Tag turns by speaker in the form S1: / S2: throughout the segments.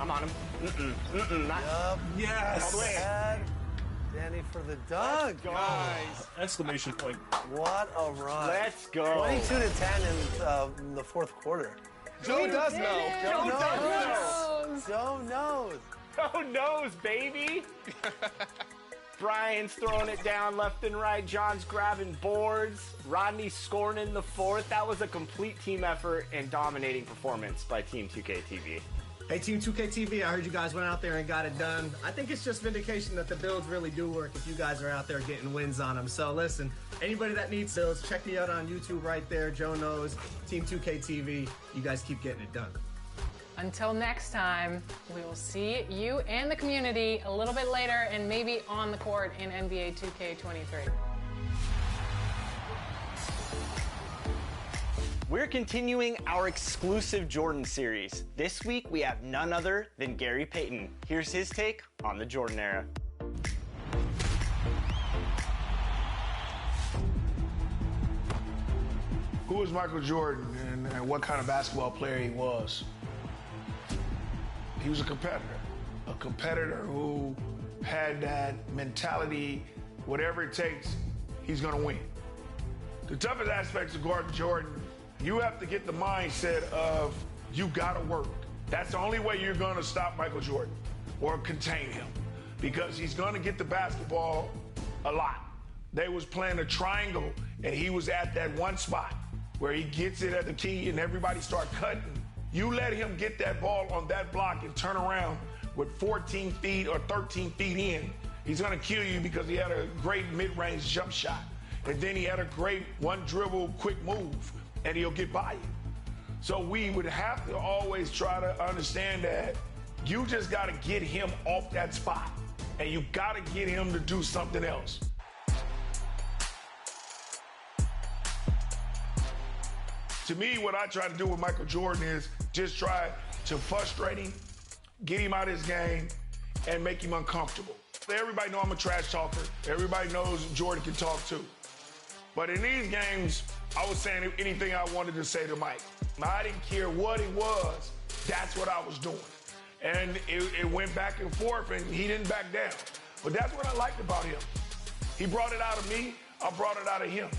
S1: I'm on him. Not.
S2: Yes.
S1: All the way.
S3: Danny for the dunk.
S1: Guys.
S2: Exclamation point.
S3: What a run.
S1: Let's go.
S3: 22-10 in the fourth quarter.
S1: Joe does know.
S3: Joe knows.
S1: Joe knows, baby. Brian's throwing it down left and right. John's grabbing boards. Rodney's scoring in the fourth. That was a complete team effort and dominating performance by Team 2K TV.
S4: Hey, Team 2K TV, I heard you guys went out there and got it done. I think it's just vindication that the builds really do work if you guys are out there getting wins on them. So listen, anybody that needs builds, check me out on YouTube right there. Joe knows, Team 2K TV. You guys keep getting it done.
S5: Until next time, we will see you and the community a little bit later and maybe on the court in NBA 2K23.
S1: We're continuing our exclusive Jordan series. This week, we have none other than Gary Payton. Here's his take on the Jordan era.
S6: Who was Michael Jordan and what kind of basketball player he was? He was a competitor who had that mentality, whatever it takes, he's gonna win. The toughest aspects of Gordon Jordan, you have to get the mindset of you gotta work. That's the only way you're gonna stop Michael Jordan or contain him, because he's gonna get the basketball a lot. They was playing a triangle and he was at that one spot where he gets it at the key and everybody start cutting. You let him get that ball on that block and turn around with 14 feet or 13 feet in, he's gonna kill you because he had a great mid-range jump shot. And then he had a great one dribble quick move and he'll get by you. So we would have to always try to understand that you just gotta get him off that spot and you gotta get him to do something else. To me, what I try to do with Michael Jordan is just try to frustrate him, get him out of his game, and make him uncomfortable. Everybody know I'm a trash talker. Everybody knows Jordan can talk too. But in these games, I was saying anything I wanted to say to Mike. I didn't care what it was. That's what I was doing. And it went back and forth, and he didn't back down. But that's what I liked about him. He brought it out of me. I brought it out of him.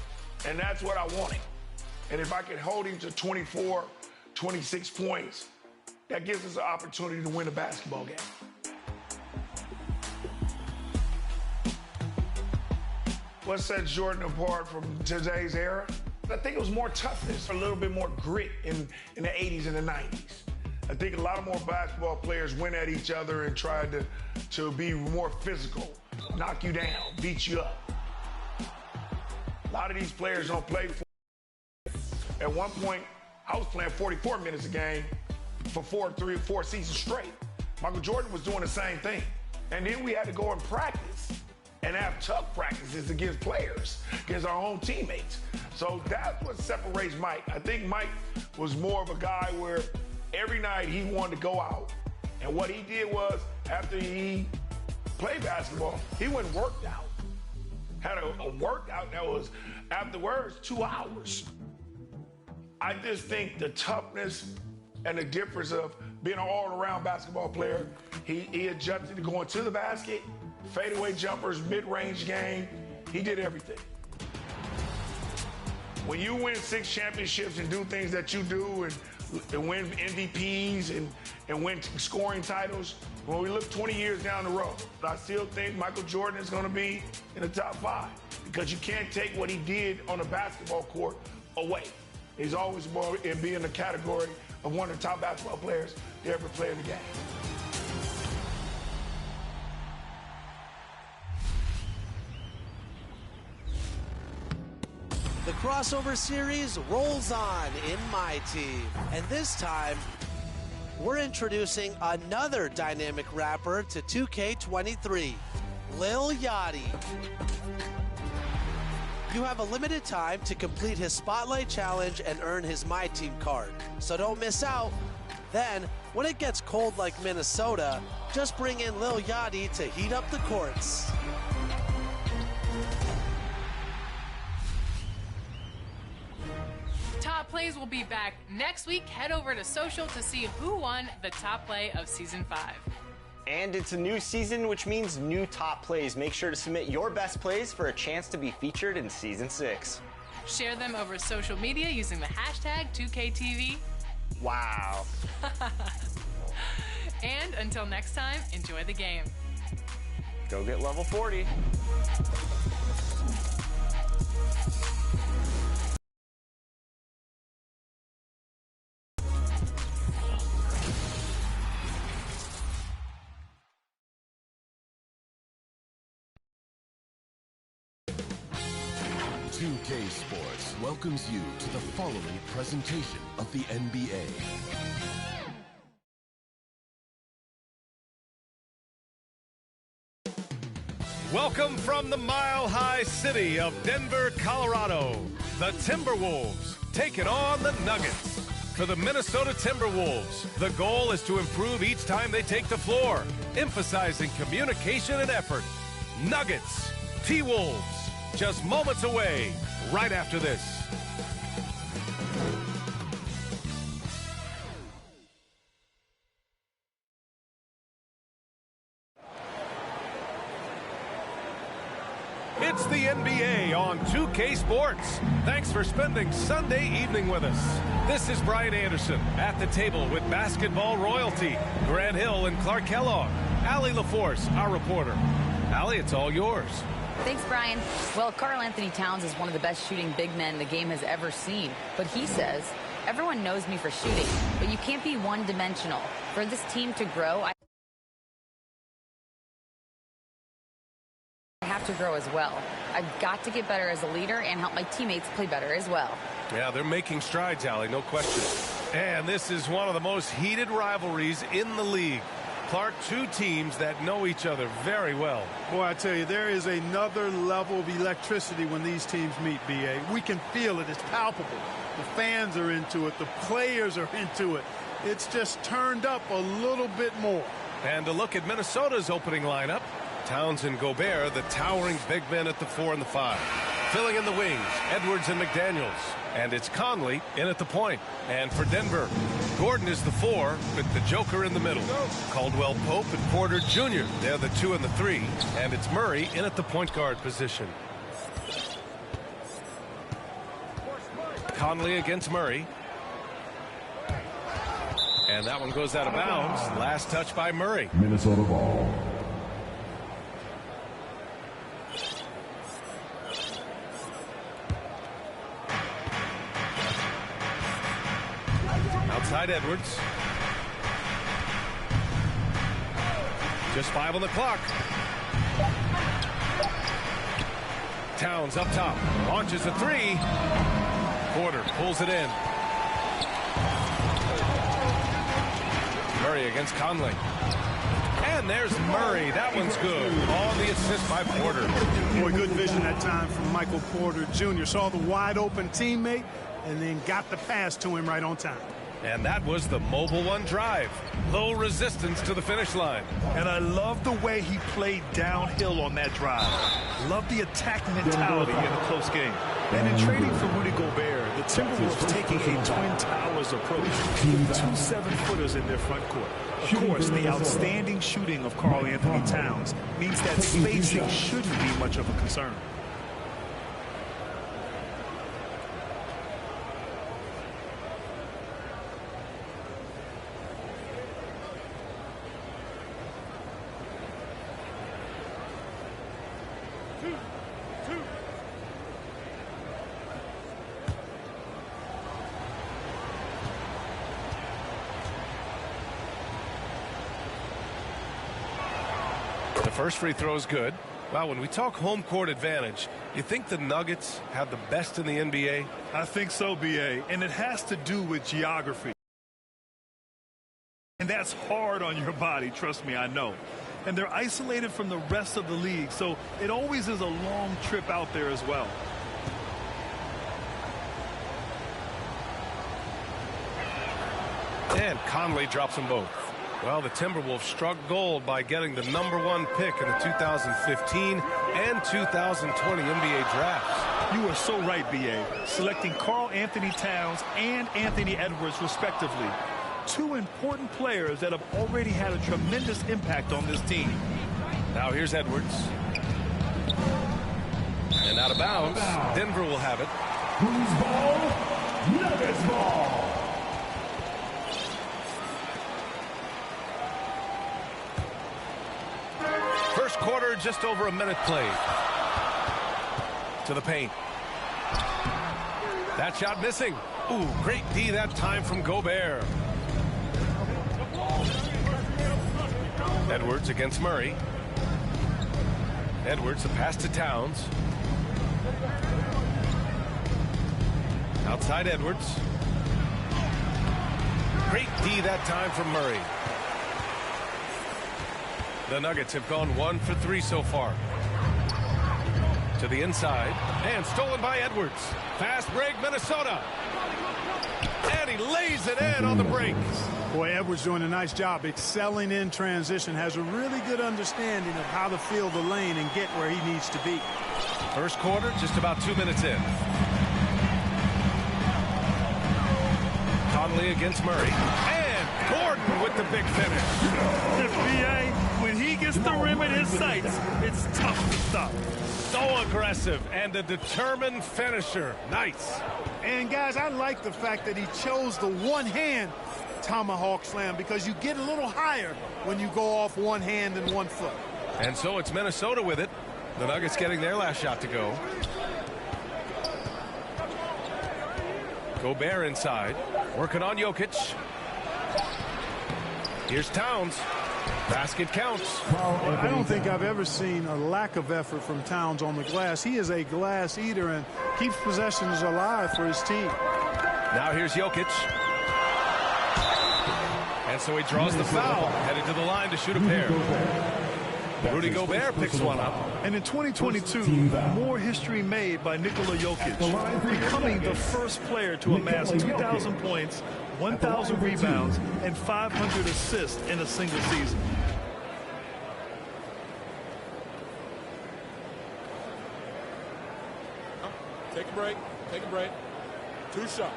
S6: And that's what I wanted. And if I could hold him to 24, 26 points, that gives us an opportunity to win a basketball game. What sets Jordan apart from today's era? I think it was more toughness, a little bit more grit in the 80s and the 90s. I think a lot of more basketball players went at each other and tried to be more physical, knock you down, beat you up. A lot of these players don't play for. At one point, I was playing 44 minutes a game for 3 or 4 seasons straight. Michael Jordan was doing the same thing. And then we had to go and practice and have tough practices against players, against our own teammates. So that's what separates Mike. I think Mike was more of a guy where every night he wanted to go out. And what he did was, after he played basketball, he went and worked out. Had a workout that was, afterwards, 2 hours. I just think the toughness and the difference of being an all-around basketball player, he adjusted to going to the basket, fadeaway jumpers, mid-range game. He did everything. When you win 6 championships and do things that you do and win MVPs and win scoring titles, when we look 20 years down the road, I still think Michael Jordan is going to be in the top 5 because you can't take what he did on the basketball court away. He's always going to be in the category of one of the top basketball players to ever play in the game.
S3: The crossover series rolls on in my team. And this time, we're introducing another dynamic rapper to 2K23, Lil Yachty. You have a limited time to complete his Spotlight Challenge and earn his My Team card. So don't miss out. Then, when it gets cold like Minnesota, just bring in Lil Yachty to heat up the courts.
S5: Top Top Plays will be back next week. Head over to social to see who won the top play of Season 5.
S1: And it's a new season, which means new top plays. Make sure to submit your best plays for a chance to be featured in Season 6.
S5: Share them over social media using the hashtag 2KTV.
S1: Wow.
S5: And until next time, enjoy the game.
S1: Go get level 40.
S2: Sports welcomes you to the following presentation of the NBA.
S7: Welcome from the mile-high city of Denver, Colorado. The Timberwolves taking on the Nuggets. For the Minnesota Timberwolves, the goal is to improve each time they take the floor, emphasizing communication and effort. Nuggets, T-Wolves, just moments away, right after this. It's the NBA on 2K Sports. Thanks for spending Sunday evening with us. This is Brian Anderson at the table with basketball royalty, Grant Hill and Clark Kellogg. Allie LaForce, our reporter. Allie, it's all yours.
S8: Thanks, Brian. Well, Karl Anthony Towns is one of the best shooting big men the game has ever seen. But he says, everyone knows me for shooting, but you can't be one-dimensional. For this team to grow, I have to grow as well. I've got to get better as a leader and help my teammates play better as well.
S7: Yeah, they're making strides, Allie, no question. And this is one of the most heated rivalries in the league. Clark, two teams that know each other very well.
S9: Boy, I tell you, there is another level of electricity when these teams meet, B.A. We can feel it. It's palpable. The fans are into it. The players are into it. It's just turned up a little bit more.
S7: And to look at Minnesota's opening lineup, Towns and Gobert, the towering big men at the 4 and the 5. Filling in the wings, Edwards and McDaniels. And it's Conley in at the point. And for Denver, Gordon is the 4 with the Joker in the middle. Caldwell Pope and Porter Jr. They're the 2 and the 3. And it's Murray in at the point guard position. Conley against Murray. And that one goes out of bounds. Last touch by Murray.
S2: Minnesota ball.
S7: Outside Edwards. Just 5 on the clock. Towns up top. Launches a 3. Porter pulls it in. Murray against Conley. And there's Murray. That one's good. On the assist by Porter.
S9: Boy, good vision that time from Michael Porter Jr. Saw the wide open teammate and then got the pass to him right on time.
S7: And that was the Mobile One drive. Low resistance to the finish line.
S10: And I love the way he played downhill on that drive. Love the attack mentality in a close game. And in trading for Rudy Gobert, the Timberwolves taking a Twin Towers approach with 2 7-footers in their front court. Of course, the outstanding shooting of Karl Anthony Towns means that spacing shouldn't be much of a concern.
S7: The first free throw is good. Wow, when we talk home court advantage, you think the Nuggets have the best in the NBA?
S10: I think so, B.A., and it has to do with geography. And that's hard on your body, trust me, I know. And they're isolated from the rest of the league, so it always is a long trip out there as well.
S7: And Conley drops them both. Well, the Timberwolves struck gold by getting the #1 pick in the 2015 and 2020 NBA drafts.
S10: You are so right, B.A. Selecting Karl Anthony Towns and Anthony Edwards, respectively. Two important players that have already had a tremendous impact on this team.
S7: Now here's Edwards. And out of bounds. Denver will have it.
S2: Who's ball? Nuggets ball.
S7: First quarter, just over a minute played. To the paint. That shot missing. Ooh, great D that time from Gobert. Edwards against Murray. Edwards, the pass to Towns. Outside Edwards. Great D that time from Murray. The Nuggets have gone 1 for 3 so far. To the inside. And stolen by Edwards. Fast break, Minnesota. And he lays it in on the break.
S9: Boy, Edwards doing a nice job excelling in transition. Has a really good understanding of how to fill the lane and get where he needs to be.
S7: First quarter, just about 2 minutes in. Conley against Murray. And Gordon with the big finish.
S10: The B.A., when he gets the rim in his sights, it's tough to stop.
S7: So aggressive and a determined finisher. Nice.
S9: And, guys, I like the fact that he chose the one-hand tomahawk slam because you get a little higher when you go off one hand and 1 foot.
S7: And so it's Minnesota with it. The Nuggets getting their last shot to go. Gobert inside. Working on Jokic. Here's Towns. Basket counts.
S9: I don't think I've ever seen a lack of effort from Towns on the glass. He is a glass eater and keeps possessions alive for his team.
S7: Now here's Jokic. And so he draws the foul. Headed to the line to shoot a pair. Rudy Gobert picks one up.
S10: And in 2022, more history made by Nikola Jokic, becoming the first player to amass 2,000 points, 1,000 rebounds, and 500 assists in a single season.
S11: Take a break. Take a break. 2 shots.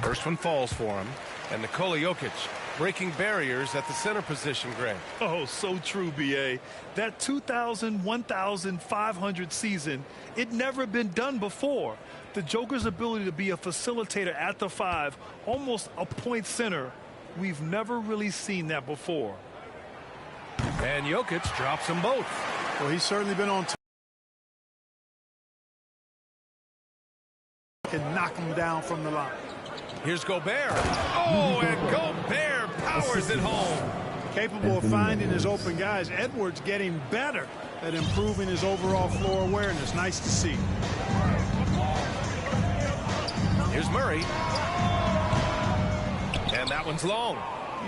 S7: First one falls for him. And Nikola Jokic breaking barriers at the center position, Greg.
S10: Oh, so true, B.A. That 2,000, 1,500 season, it never been done before. The Joker's ability to be a facilitator at the 5, almost a point center, we've never really seen that before.
S7: And Jokic drops them both.
S9: Well, he's certainly been on can knock him down from the line.
S7: Here's Gobert. Oh, and Gobert powers it home.
S9: Capable of finding his open guys. Edwards getting better at improving his overall floor awareness. Nice to see.
S7: Here's Murray. And that one's long.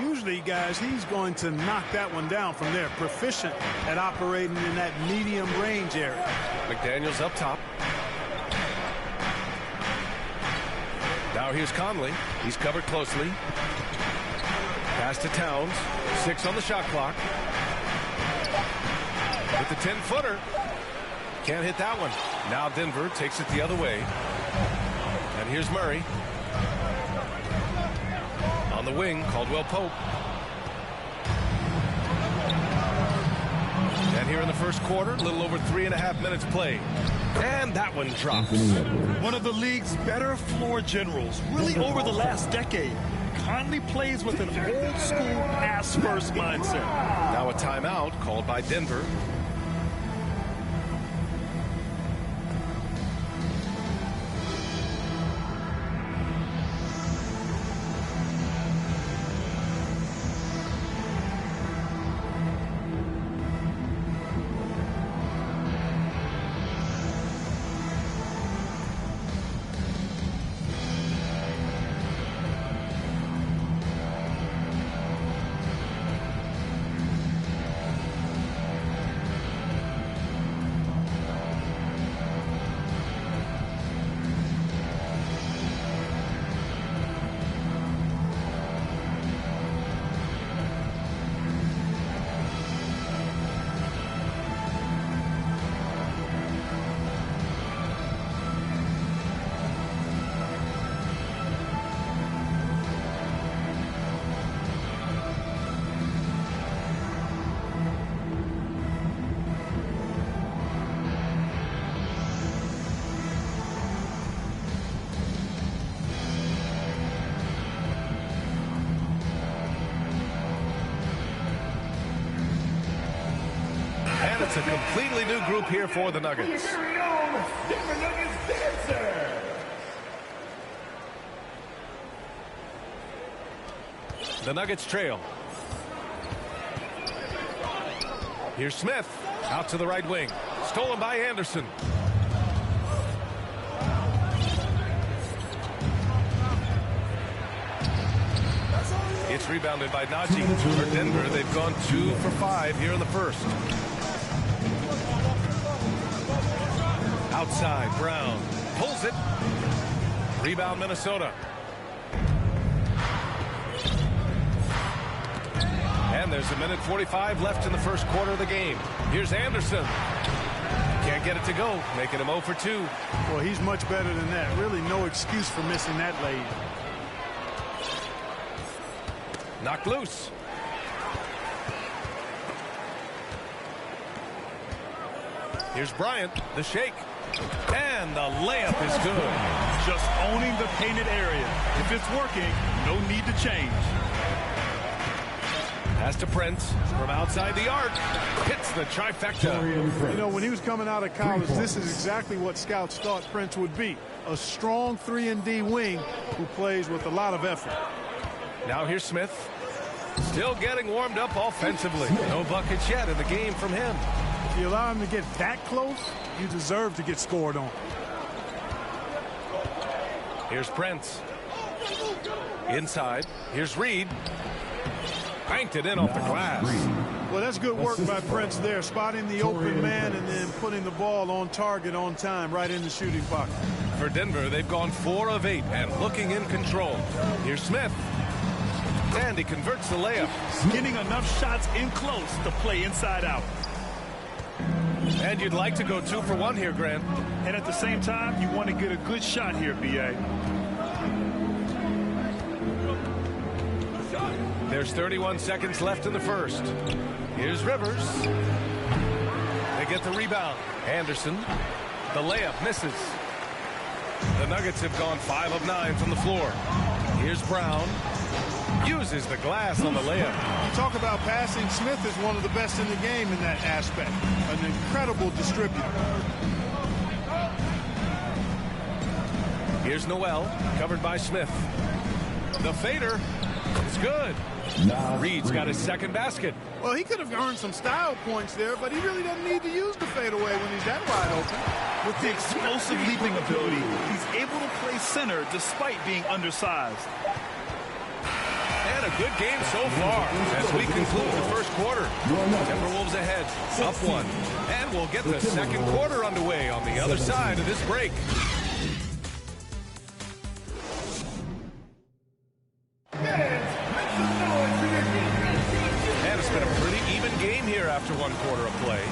S9: Usually, guys, he's going to knock that one down from there. Proficient at operating in that medium range area.
S7: McDaniels up top. Now here's Conley. He's covered closely. Pass to Towns. 6 on the shot clock. With the 10-footer. Can't hit that one. Now Denver takes it the other way. And here's Murray. On the wing, Caldwell Pope. And here in the first quarter, a little over 3.5 minutes played. And that one drops.
S10: One of the league's better floor generals, really over the last decade. Conley plays with an old-school pass-first mindset.
S7: Now a timeout called by Denver. a completely new group here for the Nuggets. The Nuggets trail. Here's Smith out to the right wing. Stolen by Anderson. It's rebounded by Najee for Denver. They've gone 2 for 5 here in the first. Outside, Brown pulls it. Rebound, Minnesota. And there's 1:45 left in the first quarter of the game. Here's Anderson. Can't get it to go, making him 0 for 2.
S9: Well, he's much better than that. Really no excuse for missing that lead.
S7: Knocked loose. Here's Bryant, the shake. And the layup is good.
S10: Just owning the painted area. If it's working, no need to change.
S7: Pass to Prince from outside the arc. Hits the trifecta.
S9: You know, when he was coming out of college, this is exactly what scouts thought Prince would be. A strong 3-and-D wing who plays with a lot of effort.
S7: Now here's Smith. Still getting warmed up offensively. No buckets yet in the game from him.
S9: If you allow him to get that close, you deserve to get scored on.
S7: Here's Prince. Inside. Here's Reed. Banked it in off the glass.
S9: Well, that's good work by Prince there, spotting the open man and then putting the ball on target on time right in the shooting pocket.
S7: For Denver, they've gone 4 of 8 and looking in control. Here's Smith. And he converts the layup.
S10: Getting enough shots in close to play inside out.
S7: And you'd like to go 2 for 1 here, Grant.
S10: And at the same time, you want to get a good shot here, B.A.
S7: There's 31 seconds left in the first. Here's Rivers. They get the rebound. Anderson. The layup misses. The Nuggets have gone 5 of 9 from the floor. Here's Brown. Uses the glass on the layup.
S9: You talk about passing. Smith is one of the best in the game in that aspect. An incredible distributor.
S7: Here's Noel, covered by Smith. The fader is good. Reed's got his second basket.
S9: Well, he could have earned some style points there, but he really doesn't need to use the fadeaway when he's that wide open.
S10: With the explosive leaping ability, he's able to play center despite being undersized.
S7: And a good game so far as we conclude the first quarter. Timberwolves ahead, up 1. And we'll get the second quarter underway on the other side of this break. And it's been a pretty even game here after 1 quarter of play.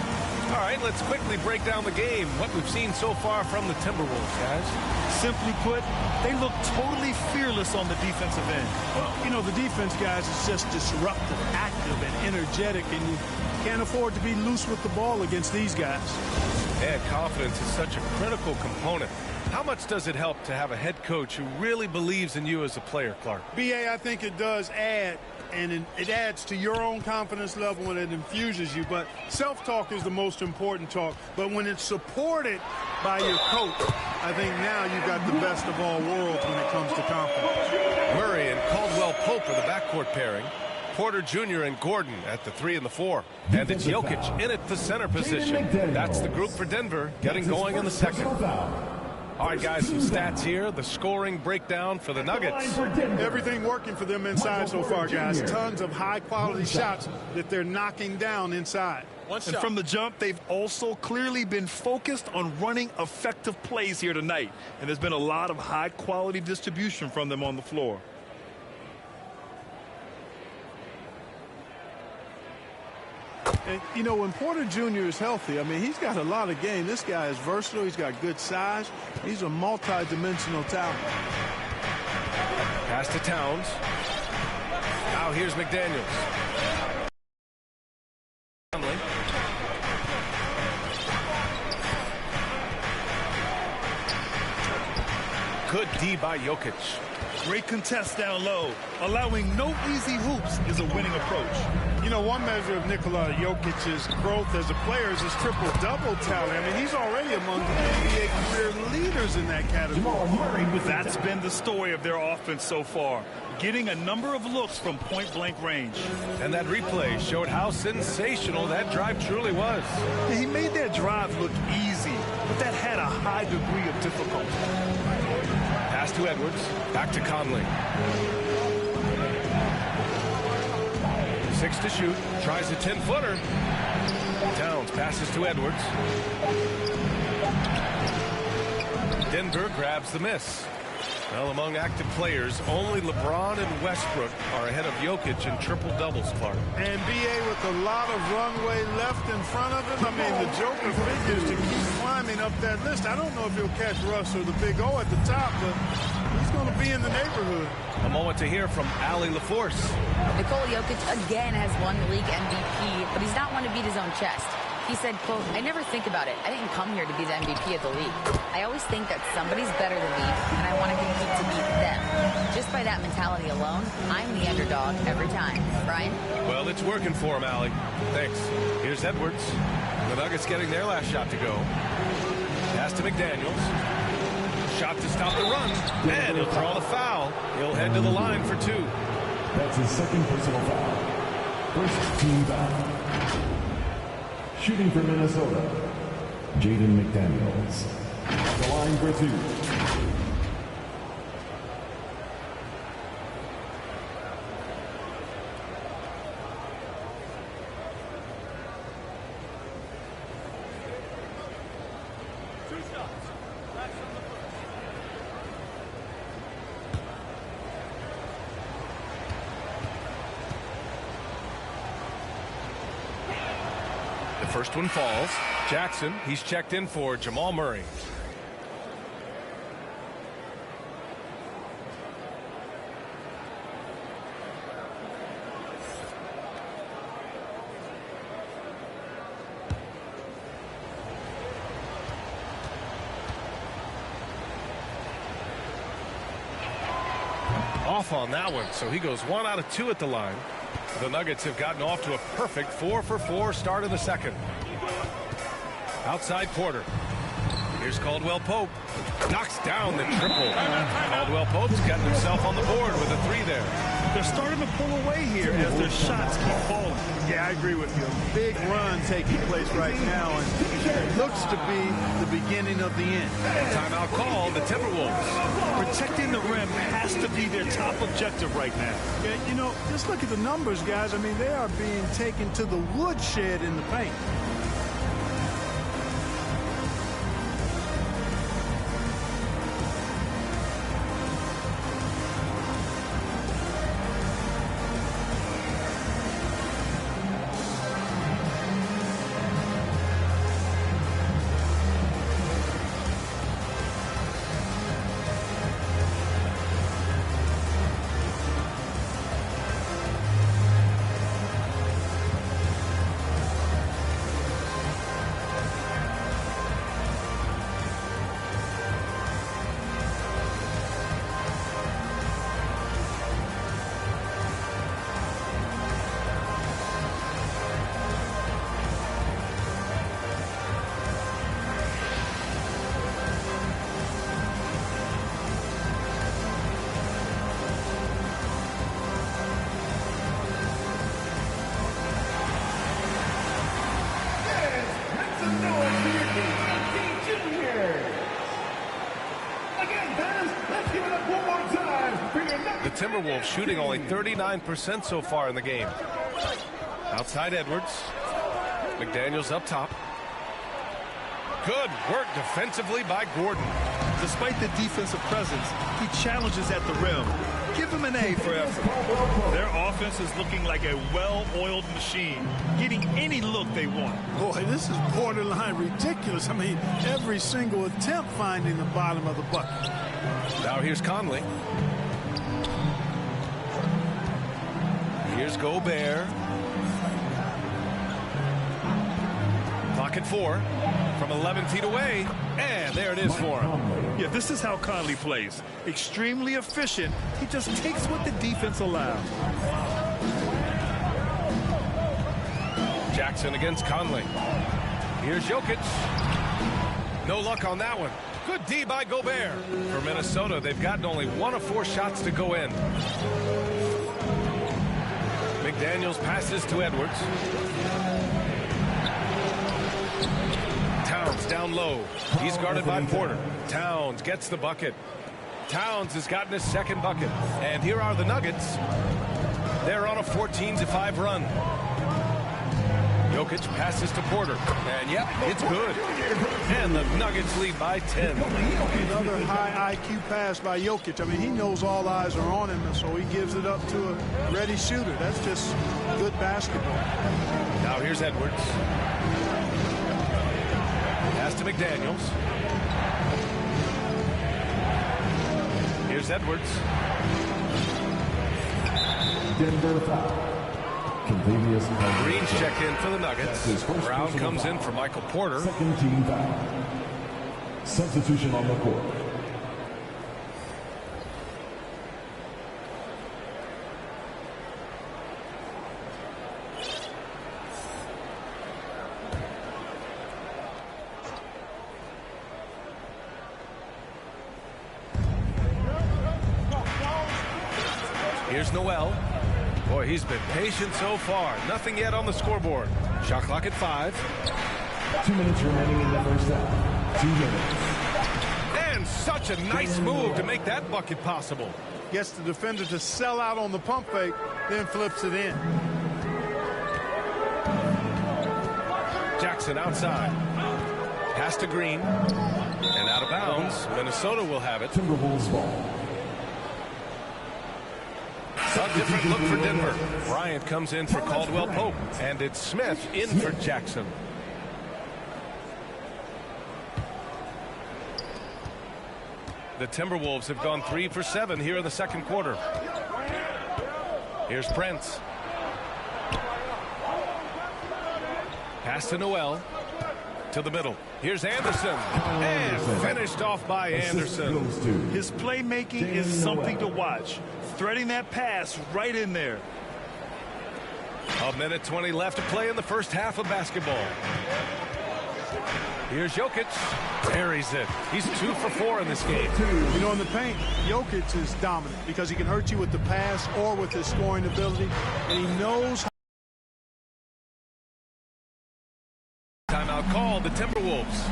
S7: All right, let's quickly break down the game. What we've seen so far from the Timberwolves, guys.
S10: Simply put, they look totally fearless on the defensive end.
S9: Well, you know, the defense, guys, is just disruptive, active, and energetic, and you can't afford to be loose with the ball against these guys.
S7: And confidence is such a critical component. How much does it help to have a head coach who really believes in you as a player, Clark?
S9: B.A., I think it does add, and it adds to your own confidence level and it infuses you. But self-talk is the most important talk. But when it's supported by your coach, I think now you've got the best of all worlds when it comes to confidence.
S7: Murray and Caldwell-Pope are the backcourt pairing. Porter Jr. and Gordon at the 3 and the 4. And it's Jokic in at the center position. That's the group for Denver getting going in the second. All right, guys, some stats here. The scoring breakdown for the Nuggets.
S9: Everything working for them inside so far, guys. Tons of high-quality shots that they're knocking down inside.
S10: And from the jump, they've also clearly been focused on running effective plays here tonight. And there's been a lot of high-quality distribution from them on the floor.
S9: And, you know, when Porter Jr. is healthy, I mean, he's got a lot of game. This guy is versatile. He's got good size. He's a multi-dimensional talent.
S7: Pass to Towns. Now here's McDaniels. Good D by Jokic.
S10: Great contest down low. Allowing no easy hoops is a winning approach.
S9: You know, one measure of Nikola Jokic's growth as a player is his triple-double talent. I mean, he's already among the NBA career leaders in that category.
S10: That's been the story of their offense so far, getting a number of looks from point-blank range.
S7: And that replay showed how sensational that drive truly was.
S10: He made that drive look easy, but that had a high degree of difficulty.
S7: Pass to Edwards, back to Conley. 6 to shoot, tries a 10-footer. Towns passes to Edwards. Denver grabs the miss. Well, among active players, only LeBron and Westbrook are ahead of Jokic in triple-doubles, Clark.
S9: And B.A. with a lot of runway left in front of him. I mean, the Joker figures to keep climbing up that list. I don't know if he'll catch Russ or the Big O at the top, but he's going to be in the neighborhood.
S7: A moment to hear from Allie LaForce.
S8: Nikola Jokic again has won the league MVP, but he's not one to beat his own chest. He said, quote, "I never think about it. I didn't come here to be the MVP of the league. I always think that somebody's better than me, and I want to compete to beat them. Just by that mentality alone, I'm the underdog every time." Brian?
S7: Well, it's working for him, Allie. Thanks. Here's Edwards. The Nuggets getting their last shot to go. Pass to McDaniels. Shot to stop the run. And he'll draw the foul. He'll head to the line for 2.
S2: That's his second personal foul. First team foul. Shooting for Minnesota, Jaden McDaniels. The line for 2.
S7: First one falls. Jackson, he's checked in for Jamal Murray. Off on that one, so he goes 1 out of 2 at the line. The Nuggets have gotten off to a perfect 4-for-4 start of the second. Outside Porter. Here's Caldwell Pope. Knocks down the triple. Caldwell Pope's gotten himself on the board with a 3 there.
S10: They're starting to pull away here as their shots keep falling.
S9: Yeah, I agree with you. A big run taking place right now, and it looks to be the beginning of the end.
S7: Timeout call, the Timberwolves.
S10: Protecting the rim has to be their top objective right now.
S9: Yeah, you know, just look at the numbers, guys. I mean, they are being taken to the woodshed in the paint.
S7: Timberwolves shooting only 39% so far in the game. Outside Edwards. McDaniels up top. Good work defensively by Gordon.
S10: Despite the defensive presence, he challenges at the rim. Give him an A for effort. Their offense is looking like a well-oiled machine, getting any look they want.
S9: Boy, this is borderline ridiculous. I mean, every single attempt finding the bottom of the bucket.
S7: Now here's Conley. Here's Gobert. Clock at 4. from 11 feet away, and there it is for him.
S10: Yeah, this is how Conley plays. Extremely efficient. He just takes what the defense allows.
S7: Jackson against Conley. Here's Jokic. No luck on that one. Good D by Gobert. For Minnesota, they've gotten only 1 of 4 shots to go in. McDaniels passes to Edwards. Towns down low. He's guarded by Porter. Towns gets the bucket. Towns has gotten his second bucket. And here are the Nuggets. They're on a 14-5 run. Jokic passes to Porter. And yep, it's good. And the Nuggets lead by 10.
S9: Another high IQ pass by Jokic. I mean, he knows all eyes are on him, and so he gives it up to a ready shooter. That's just good basketball.
S7: Now here's Edwards. Pass to McDaniels. Here's Edwards.
S2: Denver foul.
S7: Green's checked in for the Nuggets. Brown comes in for Michael Porter.
S2: Second team foul. Substitution on the court.
S7: Here's Noel. Boy, he's been patient so far. Nothing yet on the scoreboard. Shot clock at 5.
S2: 2 minutes remaining in the first half. 2 minutes.
S7: And such a nice move to make that bucket possible.
S9: Gets the defender to sell out on the pump fake, then flips it in.
S7: Jackson outside. Pass to Green. And out of bounds. Minnesota will have it.
S2: Timberwolves ball.
S7: A different look for Denver. Bryant comes in for Caldwell Pope. And it's Smith in for Jackson. The Timberwolves have gone 3 for 7 here in the second quarter. Here's Prince. Pass to Noel. To the middle. Here's Anderson. And finished off by Anderson.
S10: His playmaking is something to watch. Threading that pass right in there.
S7: 1:20 left to play in the first half of basketball. Here's Jokic. Buries it. He's 2 for 4 in this game.
S9: You know, in the paint, Jokic is dominant because he can hurt you with the pass or with his scoring ability, and he knows how.
S7: Timeout called the Timberwolves.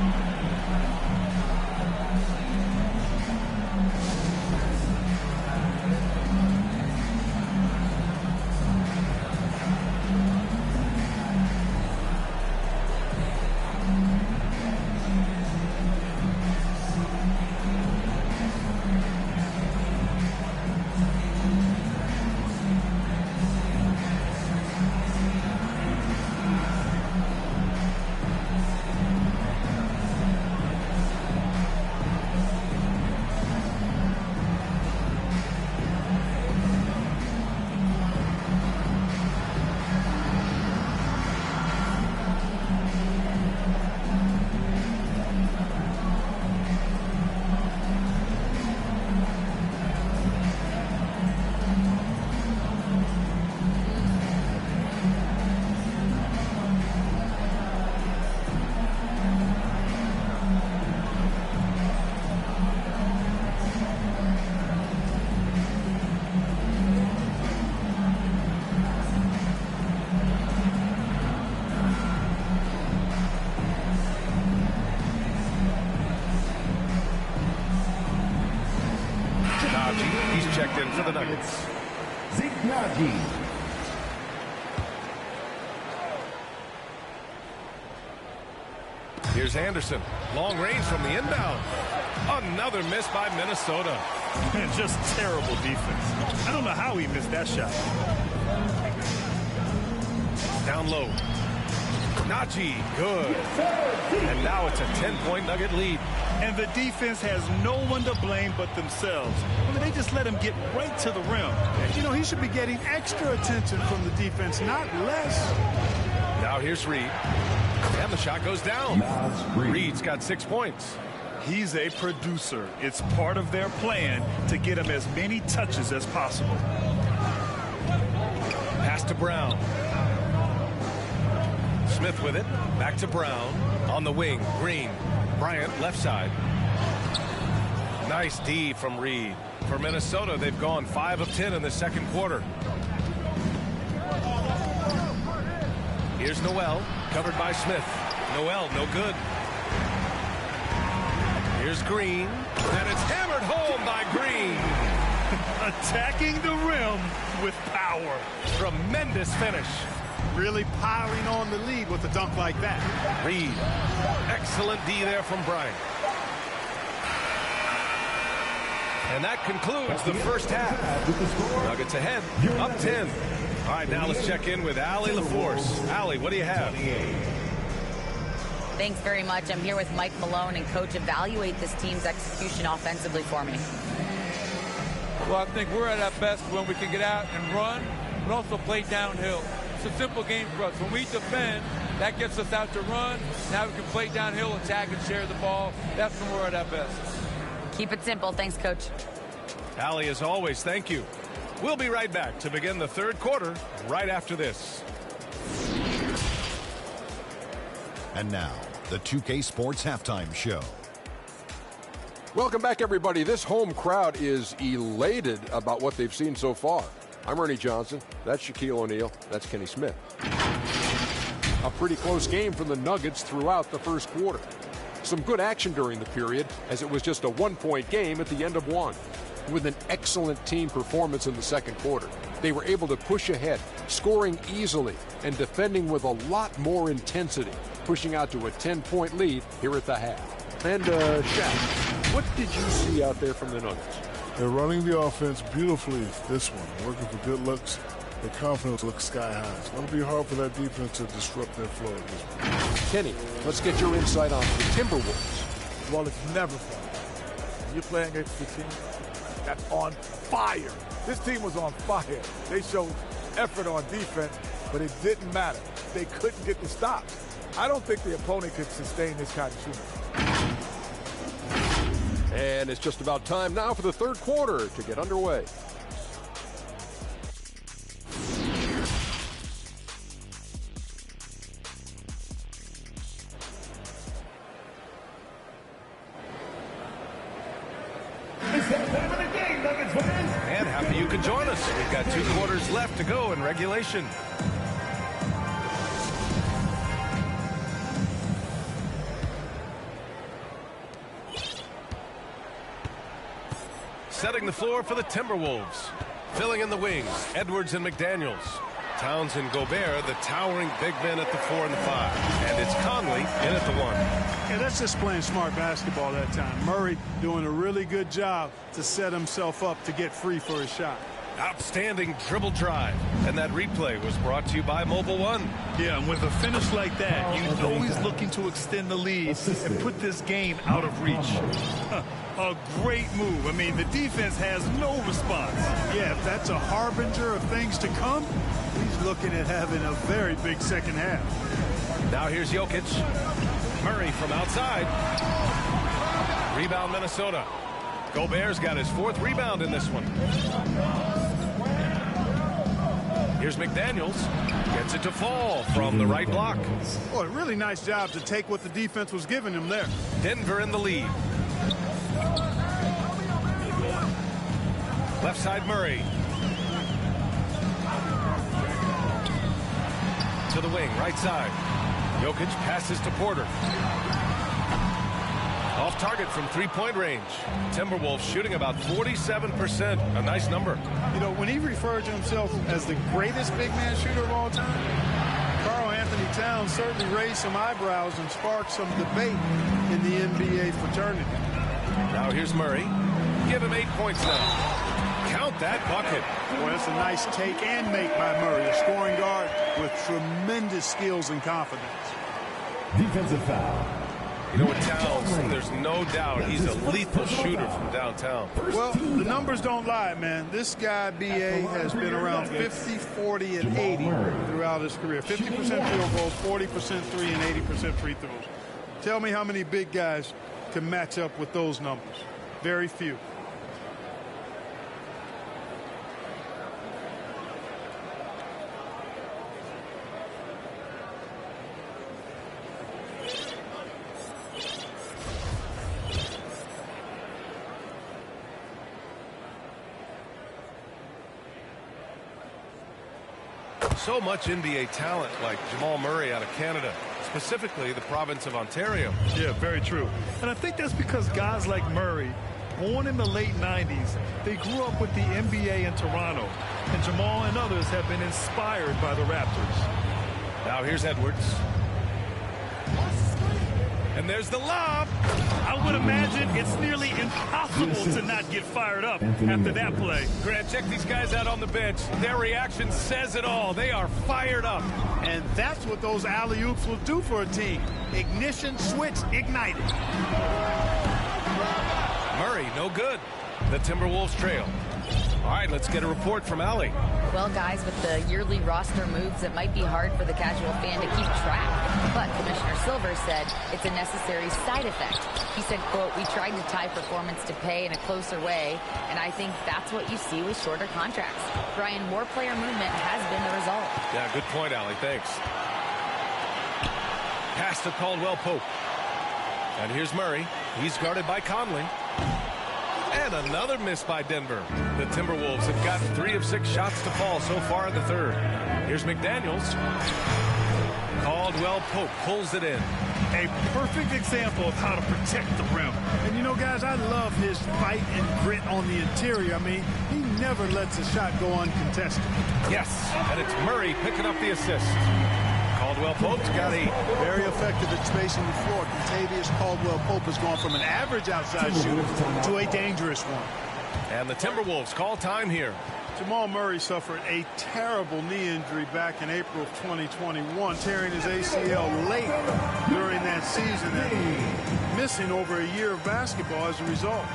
S7: He's checked in for the Nuggets. Here's Anderson. Long range from the inbound. Another miss by Minnesota.
S10: And just terrible defense. I don't know how he missed that shot.
S7: Down low. Najee, good. And now it's a 10-point Nugget lead.
S10: And the defense has no one to blame but themselves. I mean, they just let him get right to the rim.
S9: You know, he should be getting extra attention from the defense, not less.
S7: Now here's Reed. And the shot goes down. Reed's got 6 points.
S10: He's a producer. It's part of their plan to get him as many touches as possible.
S7: Pass to Brown. Smith with it. Back to Brown. On the wing, Green. Bryant, left side. Nice D from Reed. For Minnesota, they've gone 5 of 10 in the second quarter. Here's Noel, covered by Smith. Noel, no good. Here's Green, and it's hammered home by Green.
S10: Attacking the rim with power.
S7: Tremendous finish.
S9: Really piling on the lead with a dunk like that.
S7: Reed, excellent D there from Bryant. And that concludes the first half. Nuggets ahead, up 10. All right, now let's check in with Allie LaForce. Allie, what do you have?
S8: Thanks very much. I'm here with Mike Malone, and Coach, evaluate this team's execution offensively for me.
S12: Well, I think we're at our best when we can get out and run, but also play downhill. It's a simple game for us. When we defend, that gets us out to run. Now we can play downhill, attack, and share the ball. That's when we're at our best.
S8: Keep it simple. Thanks, Coach.
S7: Allie, as always, thank you. We'll be right back to begin the third quarter right after this.
S13: And now, the 2K Sports Halftime Show.
S14: Welcome back, everybody. This home crowd is elated about what they've seen so far. I'm Ernie Johnson. That's Shaquille O'Neal. That's Kenny Smith. A pretty close game for the Nuggets throughout the first quarter. Some good action during the period, as it was just a one-point game at the end of one. With an excellent team performance in the second quarter, they were able to push ahead, scoring easily and defending with a lot more intensity, pushing out to a 10-point lead here at the half. And Shaq, what did you see out there from the Nuggets?
S15: They're running the offense beautifully this one, working for good looks. Their confidence looks sky high. It's going to be hard for that defense to disrupt their flow at this point.
S14: Kenny, let's get your insight on the Timberwolves.
S11: Well, it's never fun. You're playing against a team that's on fire. This team was on fire. They showed effort on defense, but it didn't matter. They couldn't get the stops. I don't think the opponent could sustain this kind of shooting.
S14: And it's just about time now for the third quarter to get underway.
S7: And happy you could join us. We've got 2 quarters left to go in regulation. Setting the floor for the Timberwolves. Filling in the wings, Edwards and McDaniels. Towns and Gobert, the towering big men at the 4 and the 5. And it's Conley in at the 1.
S9: Yeah, that's just playing smart basketball that time. Murray doing a really good job to set himself up to get free for his shot.
S7: Outstanding dribble drive. And that replay was brought to you by Mobile One.
S10: Yeah, and with a finish like that, you're always looking to extend the lead and put this game out of reach. A great move. I mean, the defense has no response.
S9: Yeah, if that's a harbinger of things to come, he's looking at having a very big second half.
S7: Now here's Jokic. Murray from outside. Rebound Minnesota. Gobert's got his 4th rebound in this one. Here's McDaniels. Gets it to fall from the right block.
S9: Oh, a really nice job to take what the defense was giving him there.
S7: Denver in the lead. Left side Murray. To the wing, right side. Jokic passes to Porter. Off target from 3-point range. Timberwolves shooting about 47%. A nice number.
S9: You know, when he referred to himself as the greatest big man shooter of all time, Karl Anthony Towns certainly raised some eyebrows and sparked some debate in the NBA fraternity.
S7: Now here's Murray. Give him 8 points now. Count that bucket.
S9: Well, that's a nice take and make by Murray, a scoring guard with tremendous skills and confidence.
S2: Defensive foul.
S7: You know, with Towns, there's no doubt he's a lethal shooter from downtown.
S9: Well, the numbers don't lie, man. This guy, B.A., has been around 50, 40, and 80 throughout his career. 50% field goals, 40% three, and 80% free throws. Tell me how many big guys can match up with those numbers. Very few.
S7: So much NBA talent like Jamal Murray out of Canada, specifically the province of Ontario.
S10: Yeah, very true. And I think that's because guys like Murray, born in the late 90s, they grew up with the NBA in Toronto. And Jamal and others have been inspired by the Raptors.
S7: Now here's Edwards. And there's the lob.
S10: I would imagine it's nearly impossible to not get fired up after that play.
S7: Grant, check these guys out on the bench. Their reaction says it all. They are fired up.
S9: And that's what those alley-oops will do for a team. Ignition switch ignited.
S7: Murray, no good. The Timberwolves trail. All right, let's get a report from Allie.
S8: Well, guys, with the yearly roster moves, it might be hard for the casual fan to keep track. But Commissioner Silver said it's a necessary side effect. He said, quote, "We tried to tie performance to pay in a closer way, and I think that's what you see with shorter contracts." Brian, more player movement has been the result.
S7: Yeah, good point, Allie. Thanks. Pass to Caldwell Pope. And here's Murray. He's guarded by Conley. And another miss by Denver. The Timberwolves have gotten 3 of 6 shots to fall so far in the third. Here's McDaniels. Caldwell Pope pulls it in.
S10: A perfect example of how to protect the rim.
S9: And you know, guys, I love his fight and grit on the interior. I mean, he never lets a shot go uncontested.
S7: Yes, and it's Murray picking up the assist. Caldwell Pope's got 8.
S9: Very effective at spacing the floor. Contavious Caldwell Pope has gone from an average outside shooter to a dangerous one.
S7: And the Timberwolves call time here.
S9: Jamal Murray suffered a terrible knee injury back in April of 2021, tearing his ACL late during that season and missing over a year of basketball as a result.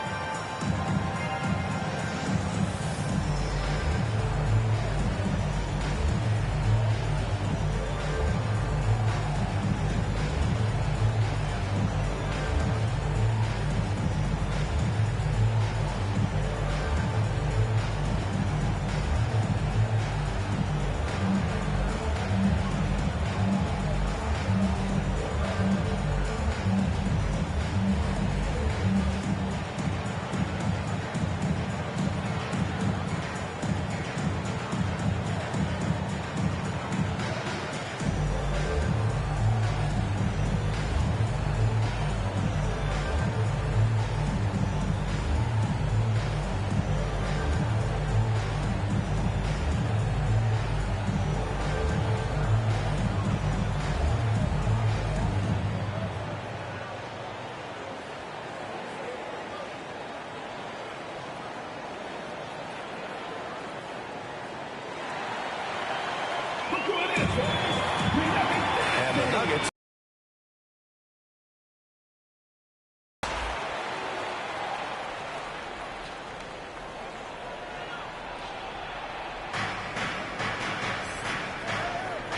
S7: And the Nuggets.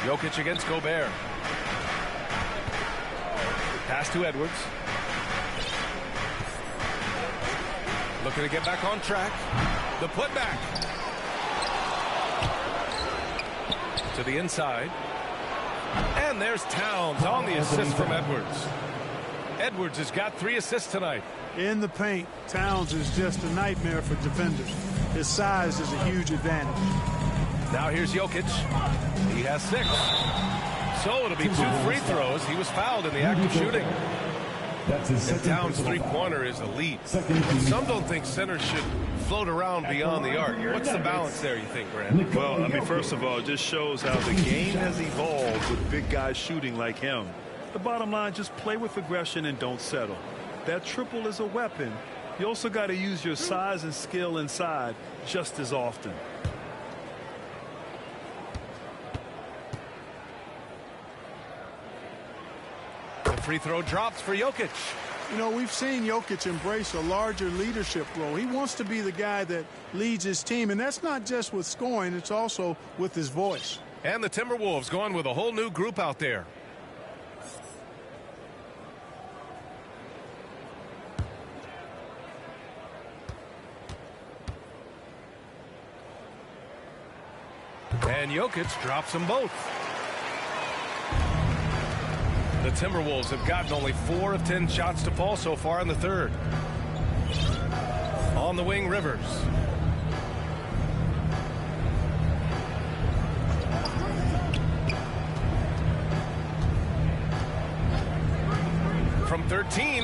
S7: Jokic against Gobert. Pass to Edwards. Looking to get back on track. The putback. To the inside. And there's Towns on the assist from Edwards. Edwards has got 3 assists tonight.
S9: In the paint, Towns is just a nightmare for defenders. His size is a huge advantage.
S7: Now here's Jokic. He has 6. So it'll be 2 free throws. He was fouled in the act of shooting. And Towns' three-pointer is elite. Some don't think centers should float around beyond the arc. What's the balance there, you think, Grant?
S10: Well, I mean, first of all, it just shows how the game has evolved with big guys shooting like him. The bottom line, just play with aggression and don't settle. That triple is a weapon. You also got to use your size and skill inside just as often.
S7: free throw drops for Jokic.
S9: You know, we've seen Jokic embrace a larger leadership role. He wants to be the guy that leads his team, and that's not just with scoring, it's also with his voice.
S7: And the Timberwolves going with a whole new group out there. And Jokic drops them both. The Timberwolves have gotten only 4 of 10 shots to fall so far in the third. On the wing, Rivers. From 13.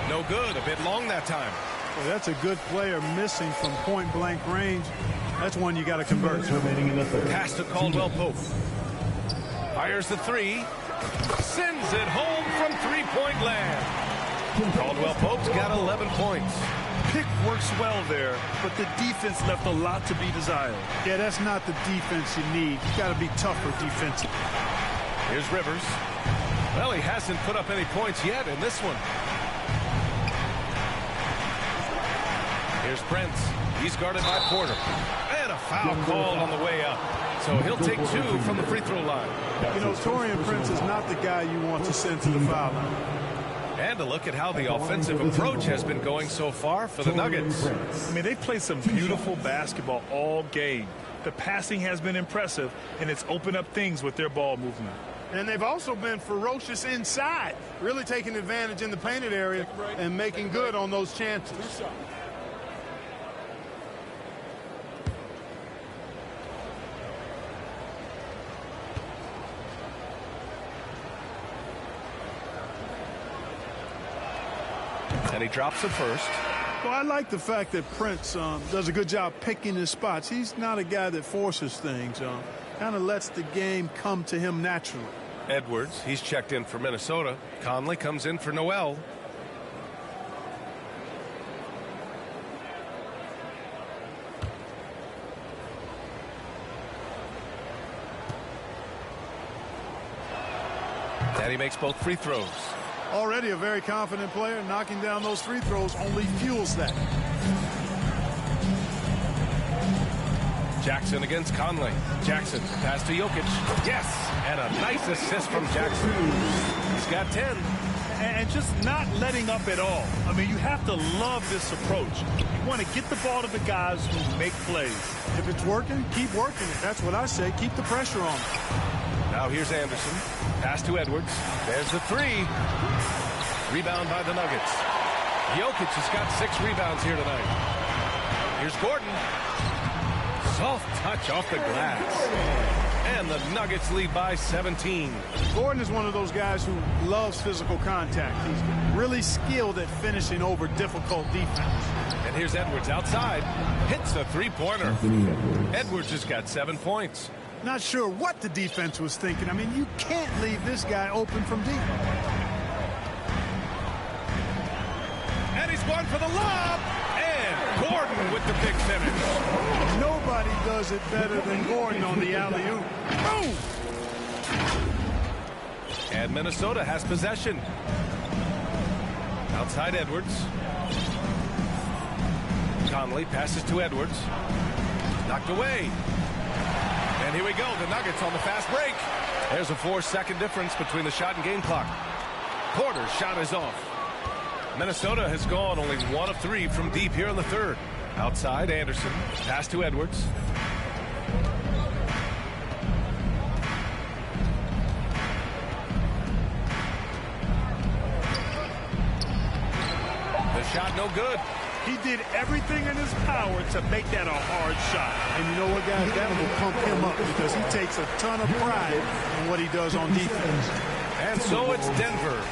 S7: No good. A bit long that time.
S9: Well, that's a good player missing from point-blank range. That's one you got to convert.
S7: Pass to Caldwell Pope. Fires the three. Sends it home from three-point land. Caldwell Pope's got 11 points.
S10: Pick works well there, but the defense left a lot to be desired.
S9: Yeah, that's not the defense you need. You got to be tougher defensively.
S7: Here's Rivers. Well, he hasn't put up any points yet in this one. Here's Prince. He's guarded by Porter. And a foul called on the way up. So he'll take 2 from the free throw line.
S9: You know, Taurean Prince is not the guy you want to send to the foul line.
S7: And a look at how the offensive approach has been going so far for the Nuggets.
S10: I mean, they've played some beautiful basketball all game. The passing has been impressive, and it's opened up things with their ball movement.
S9: And they've also been ferocious inside, really taking advantage in the painted area and making good on those chances.
S7: And he drops it first.
S9: Well, I like the fact that Prince does a good job picking his spots. He's not a guy that forces things. Kind of lets the game come to him naturally.
S7: Edwards, he's checked in for Minnesota. Conley comes in for Noel. And he makes both free throws.
S9: Already a very confident player. Knocking down those free throws only fuels that.
S7: Jackson against Conley. Jackson, pass to Jokic. Yes! And a nice assist from Jackson. He's got 10.
S10: And just not letting up at all. I mean, you have to love this approach. You want to get the ball to the guys who make plays.
S9: If it's working, keep working it. That's what I say. Keep the pressure on.
S7: Now here's Anderson. Pass to Edwards. There's the three. Rebound by the Nuggets. Jokic has got 6 rebounds here tonight. Here's Gordon. Soft touch off the glass. And the Nuggets lead by 17.
S9: Gordon is one of those guys who loves physical contact. He's really skilled at finishing over difficult defense.
S7: And here's Edwards outside. Hits a three-pointer. Edwards just got 7 points.
S9: Not sure what the defense was thinking. I mean, you can't leave this guy open from deep.
S7: And he's going for the lob. And Gordon with the big finish.
S9: Nobody does it better than Gordon on the alley-oop. Boom!
S7: And Minnesota has possession. Outside Edwards. Conley passes to Edwards. Knocked away. And here we go, the Nuggets on the fast break. There's a 4-second difference between the shot and game clock. Porter's shot is off. Minnesota has gone only 1 of 3 from deep here in the third. Outside, Anderson. Pass to Edwards. The shot no good.
S10: He did everything in his power to make that a hard shot.
S9: And you know what, guys? That will pump him up because he takes a ton of pride in what he does on defense.
S7: And so it's Denver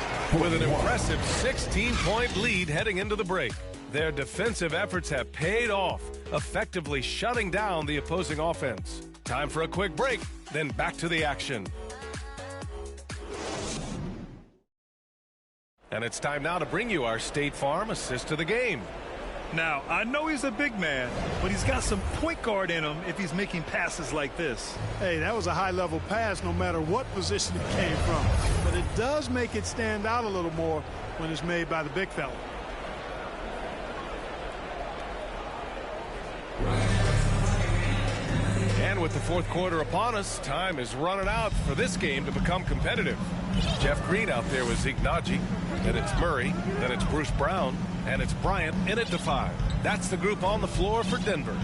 S7: with an impressive 16-point lead heading into the break. Their defensive efforts have paid off, effectively shutting down the opposing offense. Time for a quick break, then back to the action. And it's time now to bring you our State Farm assist of the game.
S10: Now, I know he's a big man, but he's got some point guard in him if he's making passes like this.
S9: Hey, that was a high-level pass no matter what position it came from. But it does make it stand out a little more when it's made by the big fella.
S7: And with the fourth quarter upon us, time is running out for this game to become competitive. Jeff Green out there with Zeke Naji. Then it's Murray. Then it's Bruce Brown. And it's Bryant in at the 5. That's the group on the floor for Denver.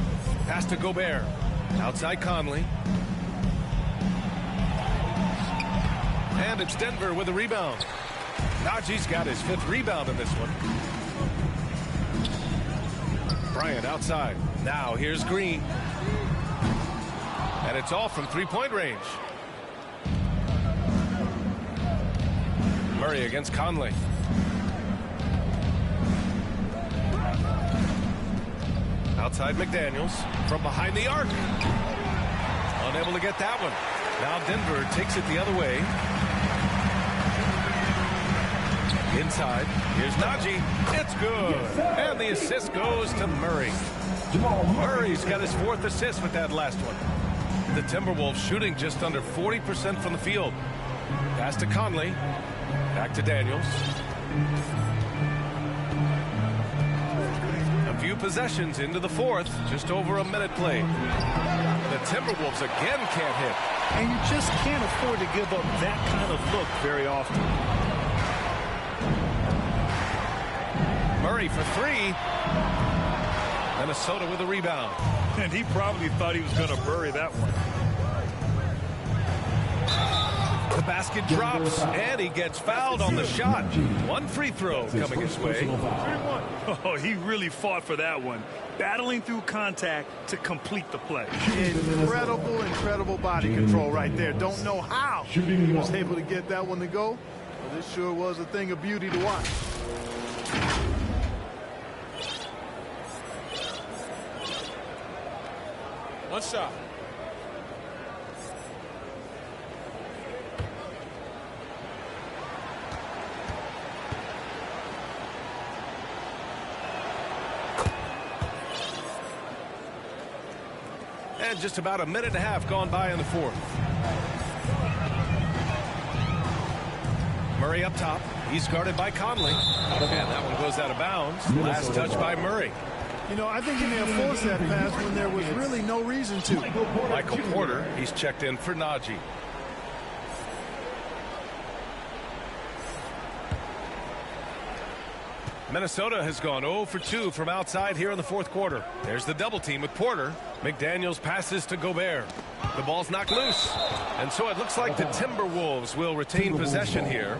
S7: Pass to Gobert. Outside Conley. And it's Denver with a rebound. Naji's got his 5th rebound in this one. Bryant outside. Now here's Green. And it's all from 3-point range. Murray against Conley. Outside McDaniels from behind the arc. Unable to get that one. Now Denver takes it the other way. Inside. Here's Naji. It's good. And the assist goes to Murray. Murray's got his 4th assist with that last one. The Timberwolves shooting just under 40% from the field. Pass to Conley. Back to Daniels. A few possessions into the 4th. Just over a minute played. The Timberwolves again can't hit.
S10: And you just can't afford to give up that kind of look very often.
S7: Murray for 3. Minnesota with a rebound.
S10: And he probably thought he was going to bury that one.
S7: The basket drops, and he gets fouled on the shot. 1 free throw coming his way.
S10: Oh, he really fought for that one. Battling through contact to complete the play.
S9: Incredible body control right there. Don't know how he was able to get that one to go. Well, this sure was a thing of beauty to watch.
S16: One shot.
S7: And just about a minute and a half gone by in the 4th. Murray up top. He's guarded by Conley. And that one goes out of bounds. Last touch by Murray.
S9: You know, I think he may have forced that pass when there was really no reason to.
S7: Michael Porter, he's checked in for Naji. Minnesota has gone 0 for 2 from outside here in the 4th quarter. There's the double team with Porter. McDaniels passes to Gobert. The ball's knocked loose. And so it looks like the Timberwolves will retain possession here.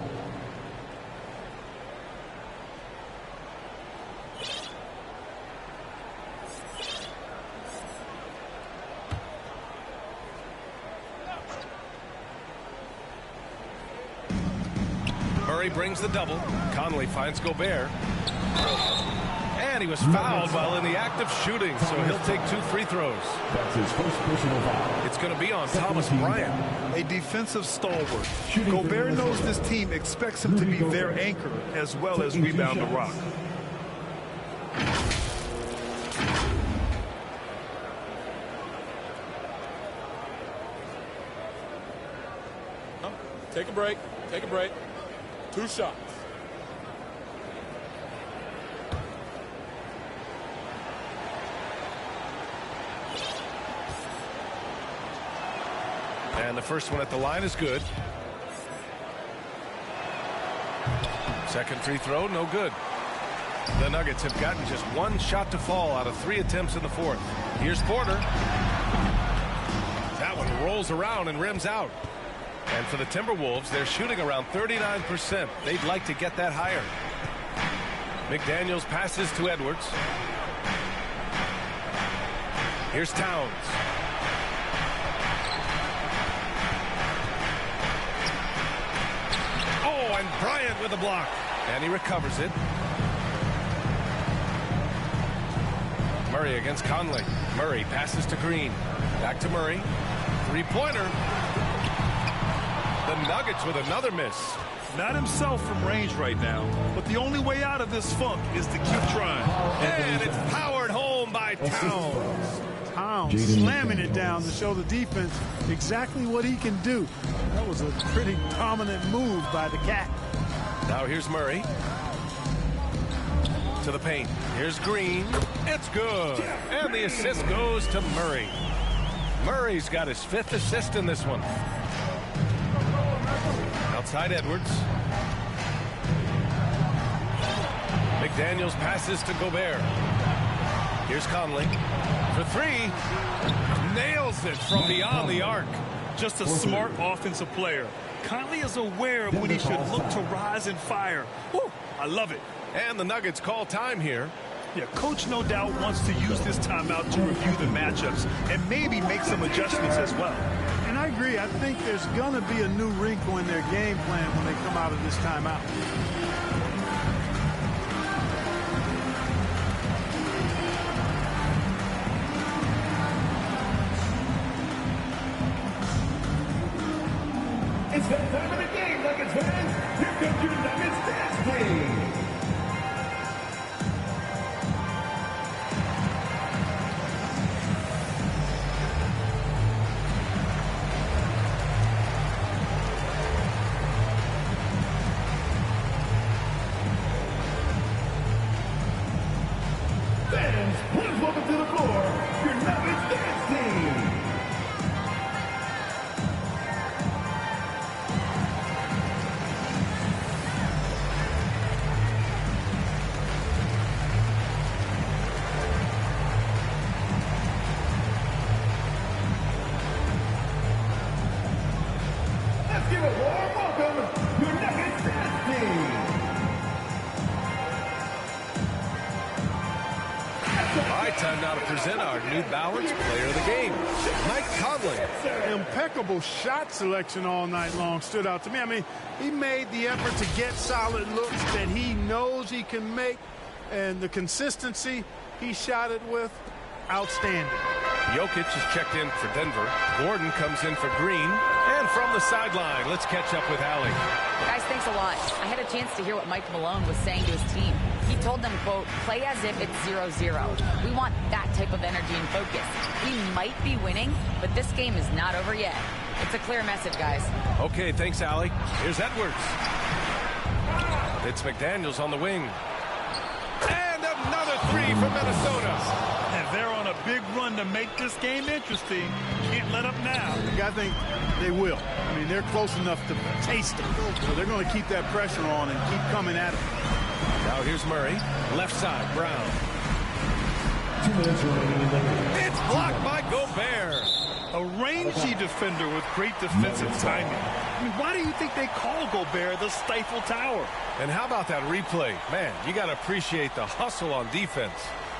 S7: Murray brings the double. Conley finds Gobert. And he was fouled while in the act of shooting, so he'll take 2 free throws.
S2: That's his first personal foul.
S7: It's going to be on Thomas Bryant.
S10: A defensive stalwart. Gobert knows this team expects him to be their anchor as well as rebound the rock.
S16: Take a break. Take a break. 2 shots.
S7: And the first one at the line is good. Second free throw, no good. The Nuggets have gotten just 1 shot to fall out of 3 attempts in the 4th. Here's Porter. That one rolls around and rims out. And for the Timberwolves, they're shooting around 39%. They'd like to get that higher. McDaniels passes to Edwards. Here's Towns. Oh, and Bryant with a block. And he recovers it. Murray against Conley. Murray passes to Green. Back to Murray. 3-pointer. The Nuggets with another miss.
S10: Not himself from range right now, but the only way out of this funk is to keep trying.
S7: And it's
S9: Towns slamming it down to show the defense exactly what he can do. That was a pretty dominant move by the Cat.
S7: Now here's Murray. To the paint. Here's Green. It's good. And the assist goes to Murray. Murray's got his 5th assist in this one. Outside Edwards. McDaniels passes to Gobert. Here's Conley for 3. Nails it from beyond the arc.
S10: Just a smart offensive player. Conley is aware of when he should look to rise and fire. Woo, I love it.
S7: And the Nuggets call time here.
S10: Yeah, Coach no doubt wants to use this timeout to review the matchups and maybe make some adjustments as well.
S9: And I agree. I think there's going to be a new wrinkle in their game plan when they come out of this timeout.
S2: It's that time of the game, Nuggets fans. Here comes your Nuggets dance team. Fans, please welcome to the floor your Nuggets dance team. Let's give a warm welcome, your Nuggets dance team.
S7: My time now to present our New Balance Player of the Game, Mike Conley.
S9: Impeccable shot selection all night long stood out to me. I mean, he made the effort to get solid looks that he knows he can make, and the consistency he shot it with, outstanding.
S7: Jokic is checked in for Denver. Gordon comes in for Green. And from the sideline, let's catch up with Allie.
S8: Guys, thanks a lot. I had a chance to hear what Mike Malone was saying to his team. He told them, quote, play as if it's 0-0. We want that type of energy and focus. We might be winning, but this game is not over yet. It's a clear message, guys.
S7: Okay, thanks, Allie. Here's Edwards. It's McDaniels on the wing. And another 3 from Minnesota.
S10: And they're on a big run to make this game interesting. Can't let up now.
S9: I think they will. I mean, they're close enough to taste it. So they're going to keep that pressure on and keep coming at it.
S7: Now here's Murray. Left side, Brown.
S2: 2 minutes remaining in the game.
S7: It's blocked by Gobert.
S10: A rangy defender with great defensive timing. I mean, why do you think they call Gobert the Stifle Tower?
S7: And how about that replay? Man, you got to appreciate the hustle on defense.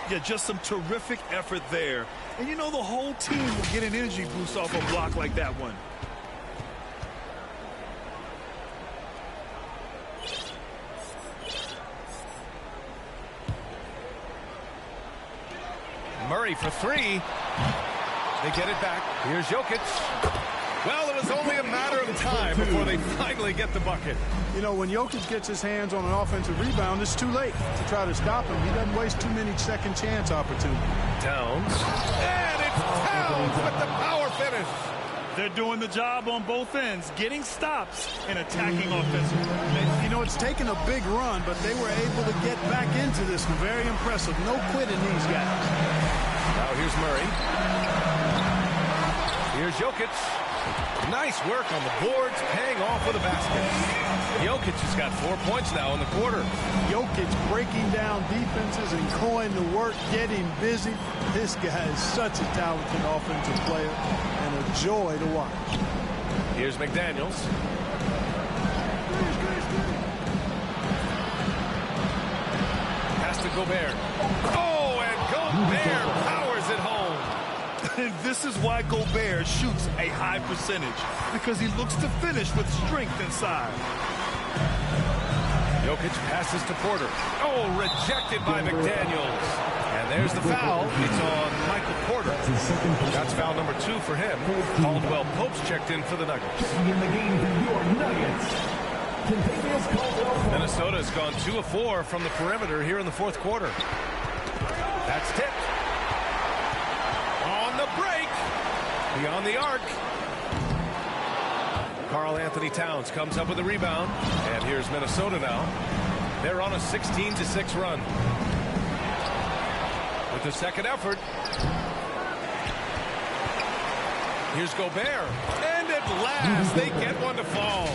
S10: Yeah, just some terrific effort there. And you know the whole team will get an energy boost off a block like that one.
S7: Murray for 3. They get it back. Here's Jokic. Well, it was only a matter of time before they finally get the bucket.
S9: You know, when Jokic gets his hands on an offensive rebound, it's too late to try to stop him. He doesn't waste too many second chance opportunities.
S7: Towns. And it's Towns with the power finish.
S10: They're doing the job on both ends, getting stops and attacking offensively.
S9: You know, it's taken a big run, but they were able to get back into this one. Very impressive. No quitting these guys.
S7: Now here's Murray. Here's Jokic. Nice work on the boards, paying off with a basket. Jokic has got 4 points now in the quarter.
S9: Jokic breaking down defenses and going to work, getting busy. This guy is such a talented offensive player and a joy to watch.
S7: Here's McDaniels. Pass to Gobert. Oh, and Gobert powers it home.
S10: And this is why Gobert shoots a high percentage, because he looks to finish with strength inside.
S7: Jokic passes to Porter. Oh, rejected by McDaniels. And there's the foul. It's on Michael Porter. That's foul number 2 for him. Caldwell Pope's checked in for the Nuggets.
S2: In the game for your Nuggets.
S7: Minnesota has gone 2 of 4 from the perimeter here in the fourth quarter. That's tipped. break. Beyond the arc. Karl Anthony Towns comes up with a rebound. And here's Minnesota now. They're on a 16-6 run. With the second effort. Here's Gobert. And at last, they get one to fall.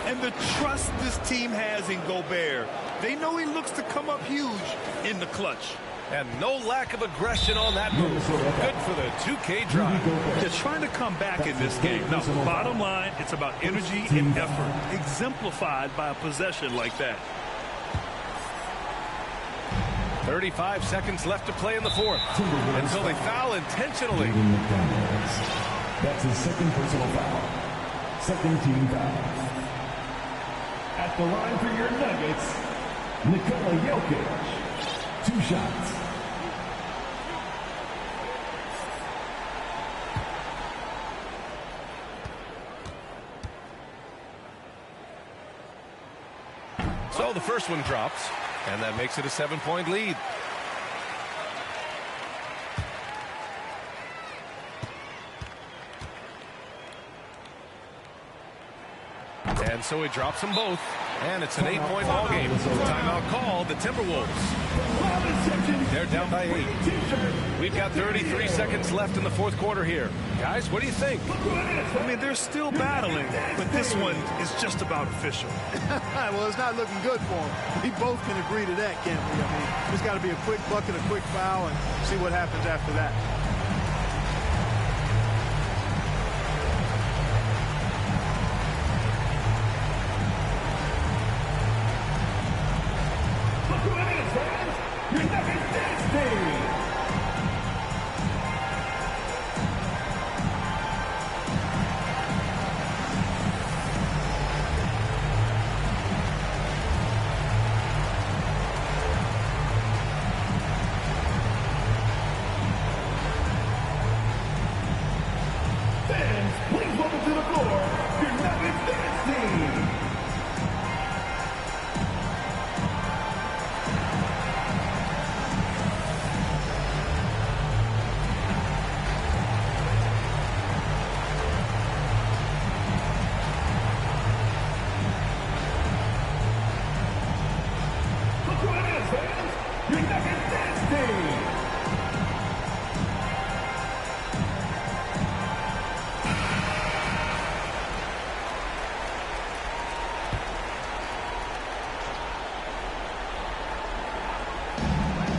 S10: And the trust this team has in Gobert. They know he looks to come up huge in the clutch.
S7: And no lack of aggression on that move. Good for the 2K drive.
S10: They're trying to come back in this game. Now, bottom line, it's about energy and effort, exemplified by a possession like that.
S7: 35 seconds left to play in the fourth. Until they foul intentionally.
S2: That's his second personal foul. Second team foul. At the line for your Nuggets, Nikola Jokic. 2 shots.
S7: So the first one drops, and that makes it a 7-point lead. And so he drops them both. And it's an 8-point ball game. Timeout called, the Timberwolves. They're down by 8. We've got 33 seconds left in the fourth quarter here. Guys, what do you think?
S10: I mean, they're still battling, but this one is just about official.
S9: Well, it's not looking good for them. We both can agree to that, can't we? I mean, there's got to be a quick bucket, a quick foul, and see what happens after that.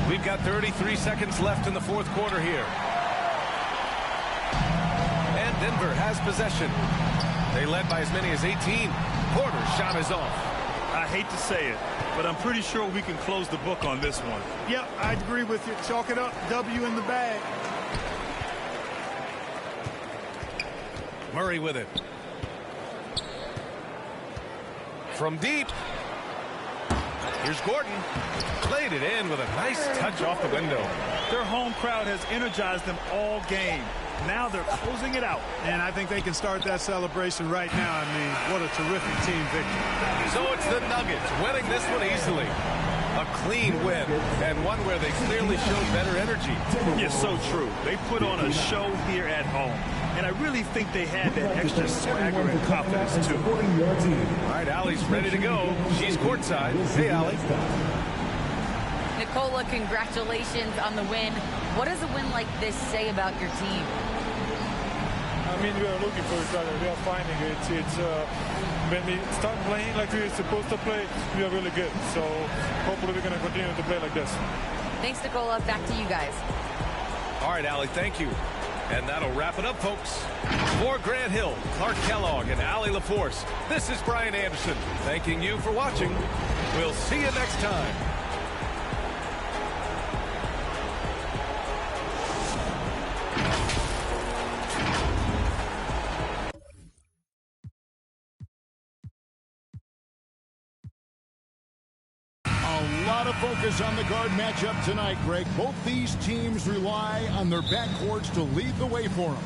S7: We've got 33 seconds left in the fourth quarter here. And Denver has possession. They led by as many as 18. Porter's shot is off.
S10: I hate to say it, but I'm pretty sure we can close the book on this one.
S9: Yep, I agree with you. Chalk it up. W in the bag.
S7: Murray with it. From deep. Here's Gordon. Played it in with a nice touch off the window.
S10: Their home crowd has energized them all game. Now they're closing it out.
S9: And I think they can start that celebration right now. I mean, what a terrific team victory.
S7: So it's the Nuggets winning this one easily. A clean win, and one where they clearly showed better energy.
S10: Yes, so true. They put on a show here at home. And I really think they had that extra swagger and confidence, too.
S7: All right, Allie's ready to go. She's courtside. Hey, Allie.
S8: Nikola, congratulations on the win. What does a win like this say about your team?
S17: I mean, we are looking for each other. We are finding it. It's when we start playing like we're supposed to play, we are really good. So hopefully we're going to continue to play like this.
S8: Thanks, Nikola. Back to you guys.
S7: All right, Allie, thank you. And that'll wrap it up, folks. For Grant Hill, Clark Kellogg, and Allie LaForce, this is Brian Anderson thanking you for watching. We'll see you next time.
S10: A lot of focus
S18: focus on the guard matchup tonight, Greg. Both these teams rely on their backcourts to lead the way for them.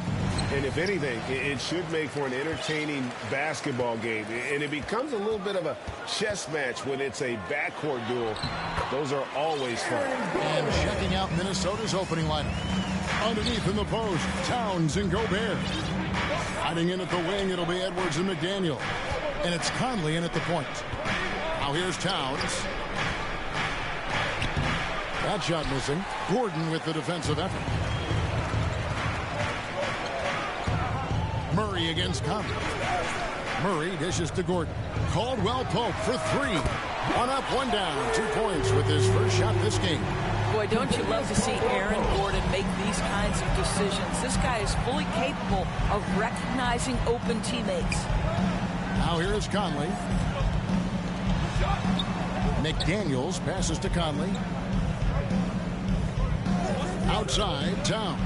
S19: And if anything, it should make for an entertaining basketball game. And it becomes a little bit of a chess match when it's a backcourt duel. Those are always fun.
S18: And checking out Minnesota's opening lineup. Underneath in the post, Towns and Gobert. Hiding in at the wing, it'll be Edwards and McDaniel. And it's Conley in at the point. Now here's Towns. That shot missing. Gordon with the defensive effort. Murray against Conley. Murray dishes to Gordon. Caldwell Pope for three. One up, one down. 2 points with his first shot this game.
S20: Boy, don't you love to see Aaron Gordon make these kinds of decisions. This guy is fully capable of recognizing open teammates.
S18: Now here is Conley. McDaniels passes to Conley. Outside, Towns.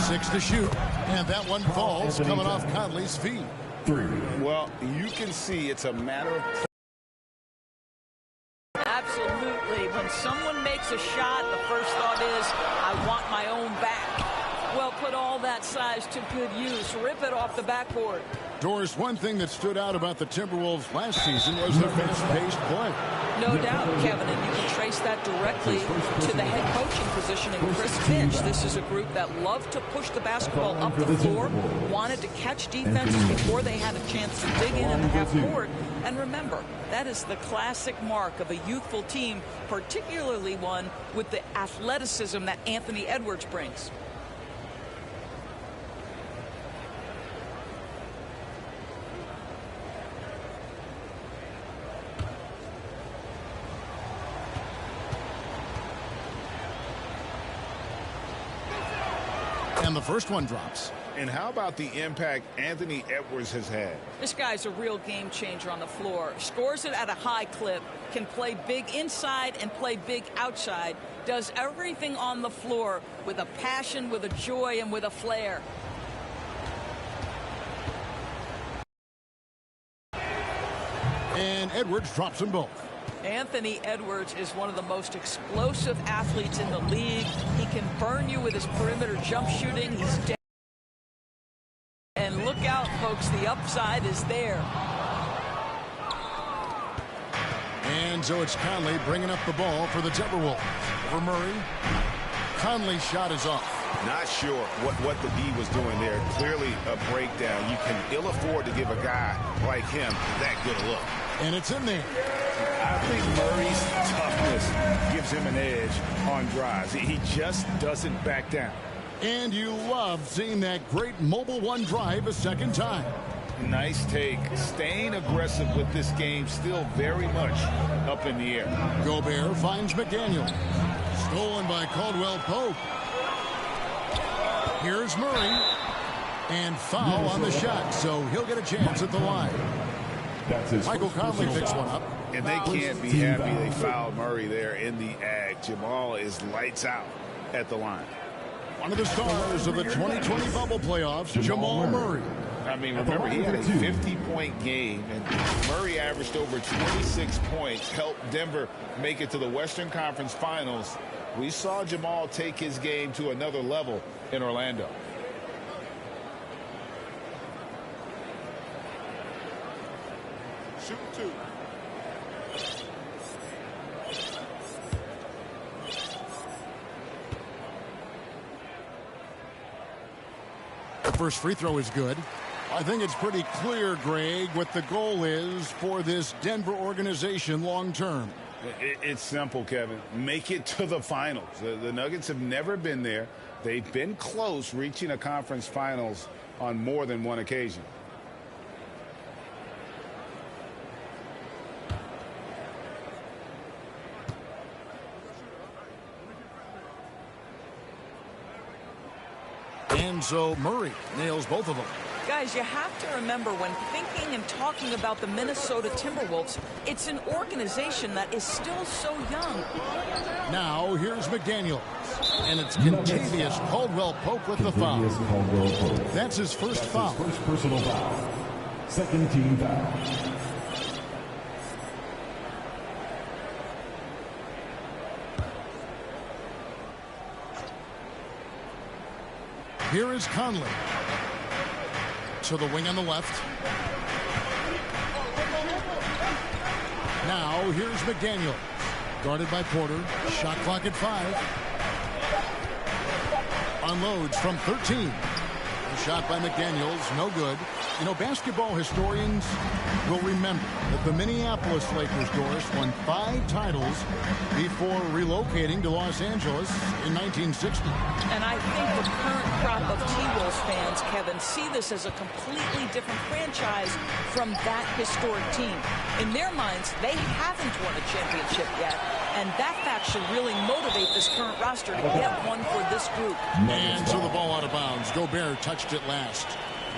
S18: 6 to shoot. And that one falls coming off Conley's feet.
S19: 3. Well, you can see it's a matter of...
S20: Absolutely. When someone makes a shot, the first thought is, I want my own back. Well, put all that size to good use. Rip it off the backboard.
S18: Doris, one thing that stood out about the Timberwolves last season was their fast-paced play.
S20: No doubt, Kevin, and you can trace that directly to the head coaching position in Chris Finch. This is a group that loved to push the basketball up the floor, wanted to catch defenses before they had a chance to dig in the half court. And remember, that is the classic mark of a youthful team, particularly one with the athleticism that Anthony Edwards brings.
S18: And the first one drops.
S19: And how about the impact Anthony Edwards has had?
S20: This guy's a real game changer on the floor. Scores it at a high clip, can play big inside and play big outside, does everything on the floor with a passion, with a joy, and with a flair.
S18: And Edwards drops them both.
S20: Anthony Edwards is one of the most explosive athletes in the league. He can burn you with his perimeter jump shooting. He's dead. And look out, folks, the upside is there.
S18: And so it's Conley bringing up the ball for the Timberwolves. For Murray. Conley's shot is off.
S19: Not sure what the D was doing there. Clearly a breakdown. You can ill afford to give a guy like him that good a look.
S18: And it's in there.
S19: I think Murray's toughness gives him an edge on drives. He just doesn't back down.
S18: And you love seeing that great mobile one drive a second time.
S19: Nice take. Staying aggressive with this game, still very much up in the air.
S18: Gobert finds McDaniel. Stolen by Caldwell Pope. Here's Murray. And foul on the shot, so he'll get a chance at the line. Michael Conley picks one up.
S19: And they can't be happy they fouled Murray there in the ag. Jamal is lights out at the line.
S18: One of the stars of the 2020 bubble playoffs, Jamal Murray.
S19: I mean, remember, he had a 50-point game, and Murray averaged over 26 points, helped Denver make it to the Western Conference Finals. We saw Jamal take his game to another level in Orlando.
S16: Shoot 2.
S18: The first free throw is good. I think it's pretty clear, Greg, what the goal is for this Denver organization long term.
S19: It's simple, Kevin. Make it to the finals. The Nuggets have never been there. They've been close reaching a conference finals on more than one occasion.
S18: And so Murray nails both of them.
S20: Guys, you have to remember when thinking and talking about the Minnesota Timberwolves, it's an organization that is still so young.
S18: Now here's McDaniel. And it's Contavious Caldwell Pope with the foul. That's his first foul.
S2: First personal foul. Second team foul.
S18: Here is Conley. To the wing on the left. Now, here's McDaniel. Guarded by Porter. Shot clock at 5. Unloads from 13. A shot by McDaniels, no good. You know, basketball historians will remember that the Minneapolis Lakers, Doris, won 5 titles before relocating to Los Angeles in 1960.
S20: And I think the current crop of T-Wolves fans, Kevin, see this as a completely different franchise from that historic team. In their minds, they haven't won a championship yet, and that fact should really motivate this current roster to get one for this group.
S18: And so the ball out of bounds. Gobert touched it last.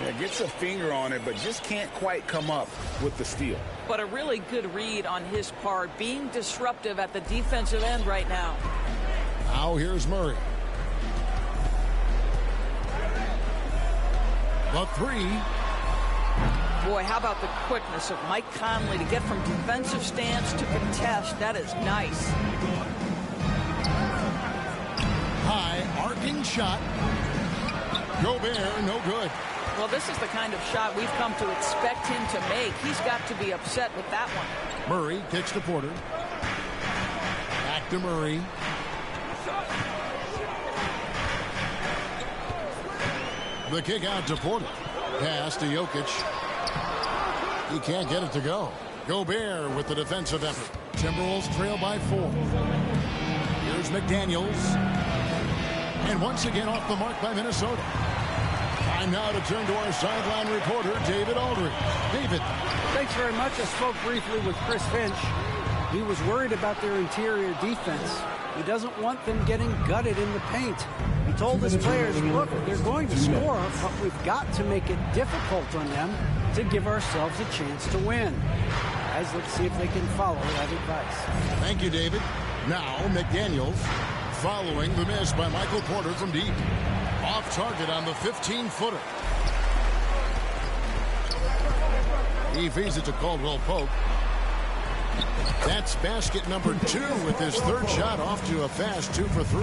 S19: Yeah, gets a finger on it, but just can't quite come up with the steal.
S20: But a really good read on his part, being disruptive at the defensive end right now.
S18: Now here's Murray. The 3.
S20: Boy, how about the quickness of Mike Conley to get from defensive stance to contest. That is nice.
S18: High arcing shot. Gobert, no good.
S20: Well, this is the kind of shot we've come to expect him to make. He's got to be upset with that one.
S18: Murray kicks to Porter. Back to Murray. The kick out to Porter. Pass to Jokic. He can't get it to go. Gobert with the defensive effort. Timberwolves trail by 4. Here's McDaniels. And once again off the mark by Minnesota. Time now to turn to our sideline reporter, David Aldridge. David.
S21: Thanks very much. I spoke briefly with Chris Finch. He was worried about their interior defense. He doesn't want them getting gutted in the paint. He told his players, look, they're going to score, but we've got to make it difficult on them to give ourselves a chance to win. Guys, let's see if they can follow that advice.
S18: Thank you, David. Now, McDaniels following the miss by Michael Porter from deep. Off target on the 15-footer. He feeds it to Caldwell Pope. That's basket number 2 with his 3rd shot off to a fast 2 for 3.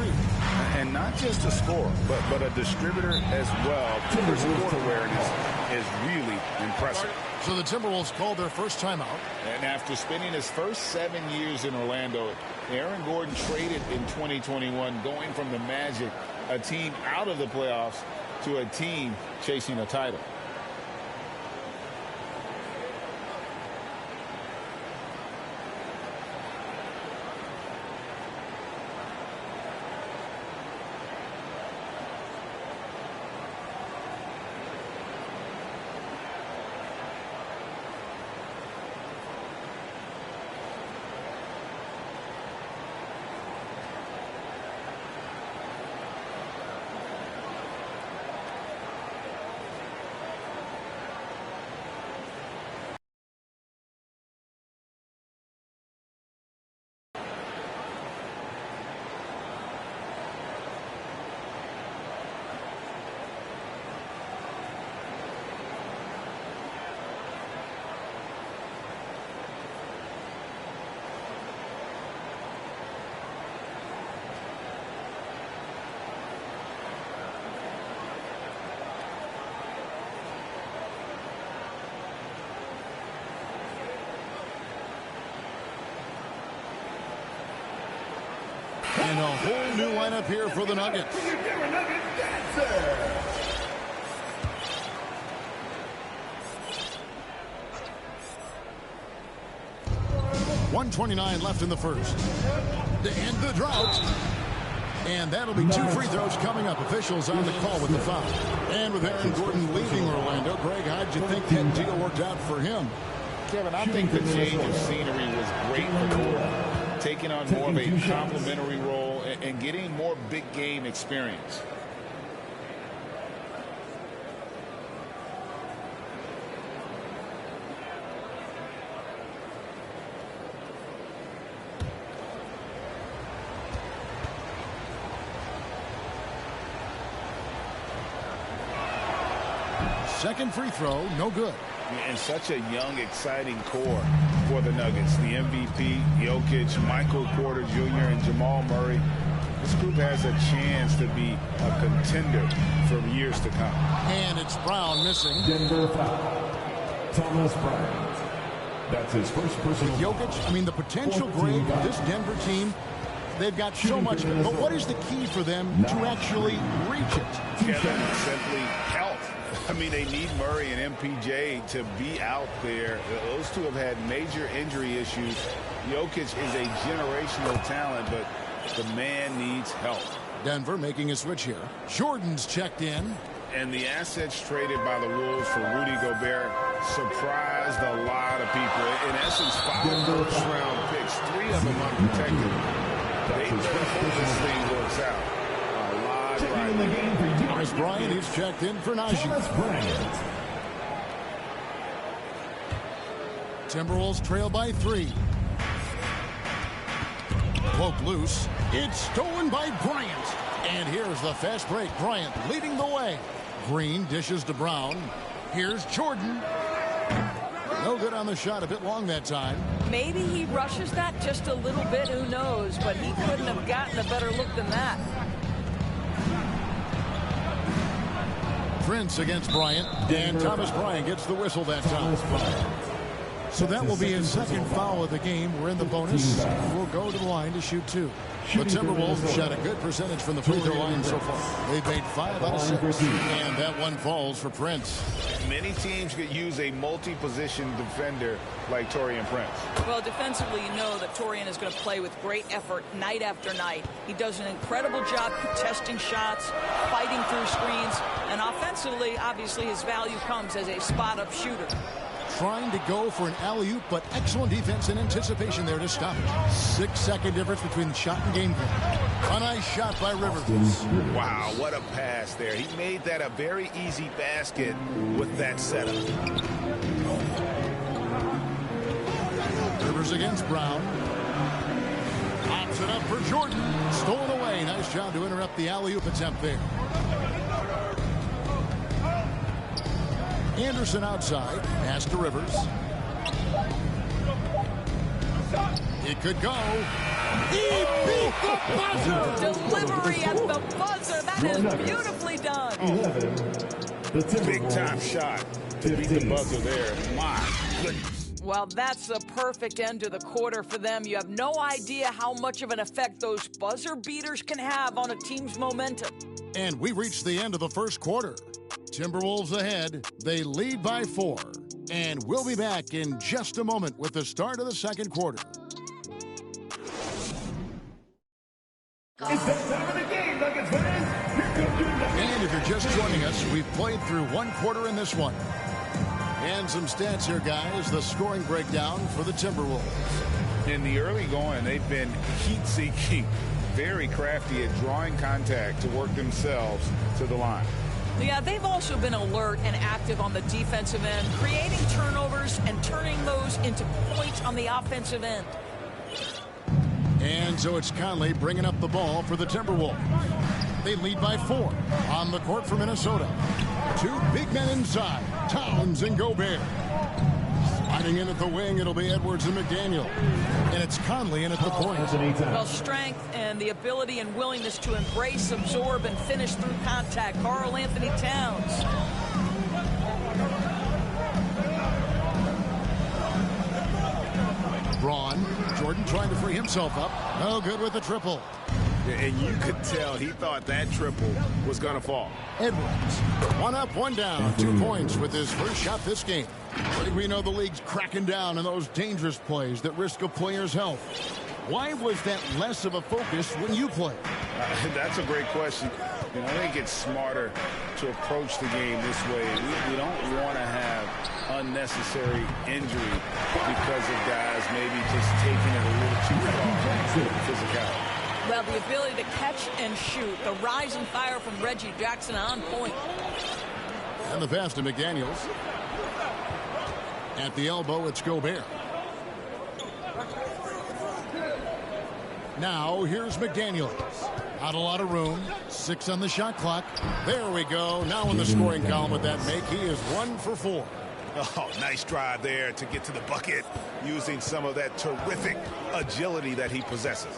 S19: And not just a scorer, but a distributor as well. His court awareness is really impressive.
S18: So the Timberwolves called their first timeout.
S19: And after spending his first 7 years in Orlando, Aaron Gordon traded in 2021, going from the Magic, a team out of the playoffs, to a team chasing a title.
S18: And a whole new lineup here for the Nuggets. 1:29 left in the first. To end the drought. And that'll be 2 free throws coming up. Officials on the call with the foul. And with Aaron Gordon leaving Orlando, Greg, how'd you think that deal worked out for him?
S19: Kevin, I think the change of scenery was great for Gordon. Taking on more of a complimentary role and getting more big game experience.
S18: Second free throw, no good.
S19: And such a young, exciting core for the Nuggets. The MVP, Jokic, Michael Porter Jr., and Jamal Murray. This group has a chance to be a contender for years to come.
S18: And it's Brown missing.
S2: Denver foul. Thomas Bryant. That's his first personal.
S18: Jokic, I mean, the potential grade of this Denver team, they've got so much. But what is the key for them to actually reach it?
S19: Kevin, simply health. I mean, they need Murray and MPJ to be out there. Those two have had major injury issues. Jokic is a generational talent, but the man needs help.
S18: Denver making a switch here. Jordan's checked in.
S19: And the assets traded by the Wolves for Rudy Gobert surprised a lot of people. In essence, 5 first-round picks, 3 of them unprotected. They hope this thing works out. A lot right.
S18: Thomas Bryant is checked in for Najee. Timberwolves trail by 3. Poke loose. It's stolen by Bryant. And here's the fast break. Bryant leading the way. Green dishes to Brown. Here's Jordan. No good on the shot. A bit long that time.
S20: Maybe he rushes that just a little bit. Who knows? But he couldn't have gotten a better look than that.
S18: Prince against Bryant. And Thomas Bryant gets the whistle that time. So that will be his second foul of the game. We're in the bonus. We'll go to the line to shoot 2. The Timberwolves have shot a good percentage from the free throw line so far. They've made 5 out of 6. And that one falls for Prince.
S19: Many teams could use a multi-position defender like Taurean Prince.
S20: Well, defensively, you know that Taurean is going to play with great effort night after night. He does an incredible job contesting shots, fighting through screens, and offensively, obviously, his value comes as a spot-up shooter.
S18: Trying to go for an alley-oop, but excellent defense and anticipation there to stop it. 6-second difference between the shot and game plan. A nice shot by Rivers.
S19: Wow, what a pass there. He made that a very easy basket with that setup.
S18: Rivers against Brown. Pops it up for Jordan. Stolen away. Nice job to interrupt the alley-oop attempt there. Anderson outside. Pass to Rivers. It could go. He beat the buzzer.
S20: Delivery at the buzzer. That is beautifully done.
S19: Big time shot to beat the buzzer there. My goodness.
S20: Well, that's a perfect end to the quarter for them. You have no idea how much of an effect those buzzer beaters can have on a team's momentum.
S18: And we reached the end of the first quarter. Timberwolves ahead. They lead by 4. And we'll be back in just a moment with the start of the second quarter.
S2: It's that time of the game, Nuggets fans. Here comes your Nuggets.
S18: And if you're just joining us, we've played through 1 quarter in this one. And some stats here, guys. The scoring breakdown for the Timberwolves.
S19: In the early going, they've been heat-seeking, very crafty at drawing contact to work themselves to the line.
S20: Yeah, they've also been alert and active on the defensive end, creating turnovers and turning those into points on the offensive end.
S18: And so it's Conley bringing up the ball for the Timberwolves. They lead by 4 on the court for Minnesota. 2 big men inside, Towns and Gobert. Sliding in at the wing, it'll be Edwards and McDaniel. And it's Conley in at the point.
S20: Well, strength and the ability and willingness to embrace, absorb, and finish through contact. Karl Anthony Towns.
S18: Braun, Jordan trying to free himself up. No good with the triple.
S19: And you could tell he thought that triple was going to fall.
S18: Edwards, 1 up, 1 down. 2 points with his first shot this game. I think we know the league's cracking down on those dangerous plays that risk a player's health. Why was that less of a focus when you play?
S19: That's a great question. You know, I think it's smarter to approach the game this way. We don't want to have unnecessary injury because of guys maybe just taking it a little too far physicality.
S20: Well, the ability to catch and shoot, the rise and fire from Reggie Jackson on point.
S18: And the pass to McDaniels. At the elbow, it's Gobert. Now, here's McDaniels. Not a lot of room. 6 on the shot clock. There we go. Now in the scoring column with that make, he is 1 for 4.
S19: Oh, nice drive there to get to the bucket using some of that terrific agility that he possesses.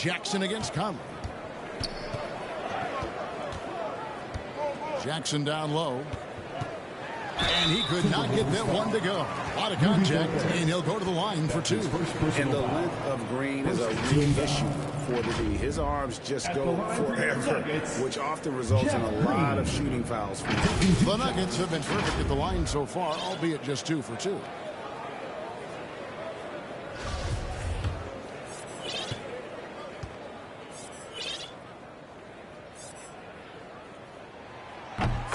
S18: Jackson against Conley. Jackson down low. And he could not get that one to go. A lot of contact, and he'll go to the line for two.
S19: And the length of Green is a real issue for the D. His arms just go forever, which often results in a lot of shooting fouls.
S18: The Nuggets have been perfect at the line so far, albeit just 2 for 2.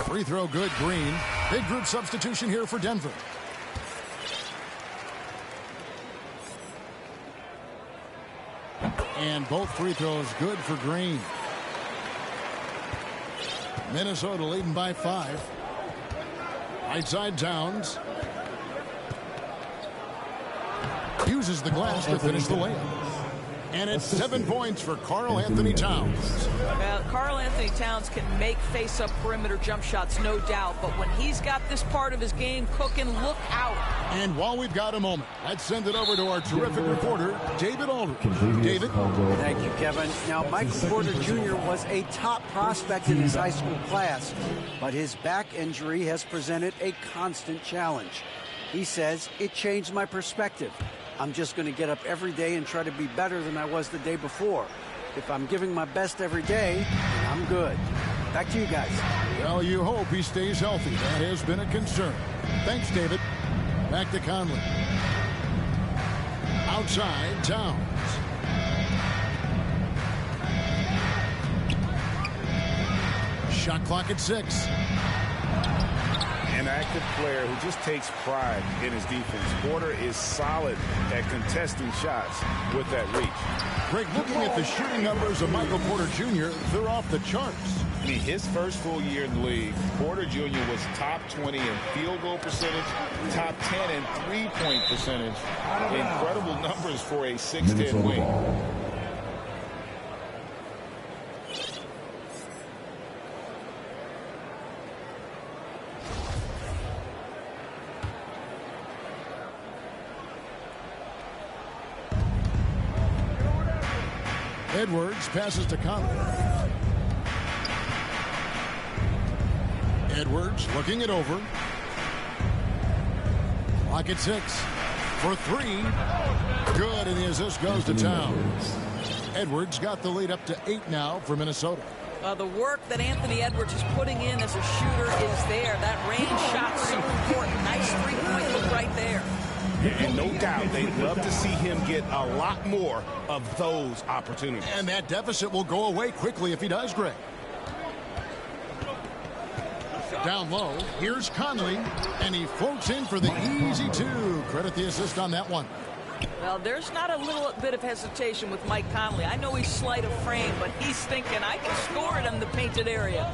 S18: Free throw good, Green. Big group substitution here for Denver. And both free throws good for Green. Minnesota leading by 5. Right side Towns. Uses the glass to finish the layup. And it's 7 points for Karl Anthony Towns.
S20: Well, Karl Anthony Towns can make face-up perimeter jump shots, no doubt. But when he's got this part of his game cooking, look out.
S18: And while we've got a moment, let's send it over to our terrific reporter, David Aldridge. David.
S21: Thank you, Kevin. Now, Michael Porter Jr. was a top prospect in his high school class, but his back injury has presented a constant challenge. He says, it changed my perspective. I'm just going to get up every day and try to be better than I was the day before. If I'm giving my best every day, then I'm good. Back to you guys.
S18: Well, you hope he stays healthy. That has been a concern. Thanks, David. Back to Conley. Outside, Towns. Shot clock at 6.
S19: An active player who just takes pride in his defense. Porter is solid at contesting shots with that reach.
S18: Greg, looking at the shooting numbers of Michael Porter Jr., they're off the charts.
S19: I mean, his first full year in the league, Porter Jr. was top 20 in field goal percentage, top 10 in three-point percentage. Incredible numbers for a 6'10" wing.
S18: Edwards passes to Conley. Edwards looking it over. Clock at 6 for 3. Good, and the assist goes to Towns. Edwards got the lead up to 8 now for Minnesota.
S20: The work that Anthony Edwards is putting in as a shooter is there. That range shot so important. Nice three-point look right there.
S19: And no doubt they'd love to see him get a lot more of those opportunities.
S18: And that deficit will go away quickly if he does, Greg. Down low, here's Conley, and he floats in for the easy 2. Credit the assist on that one.
S20: Well, there's not a little bit of hesitation with Mike Conley. I know he's slight of frame, but he's thinking, I can score it in the painted area.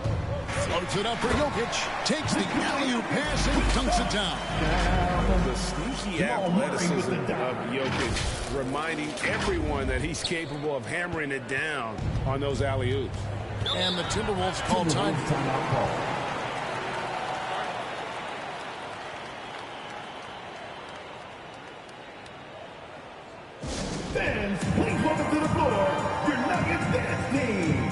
S18: Floats it up for Jokic, takes the alley-oop pass and dunks it down.
S19: The sneaky athleticism of Jokic, reminding everyone that he's capable of hammering it down on those alley-oops.
S18: And the Timberwolves call time.
S2: Fans, please welcome to the floor your Nuggets dance team.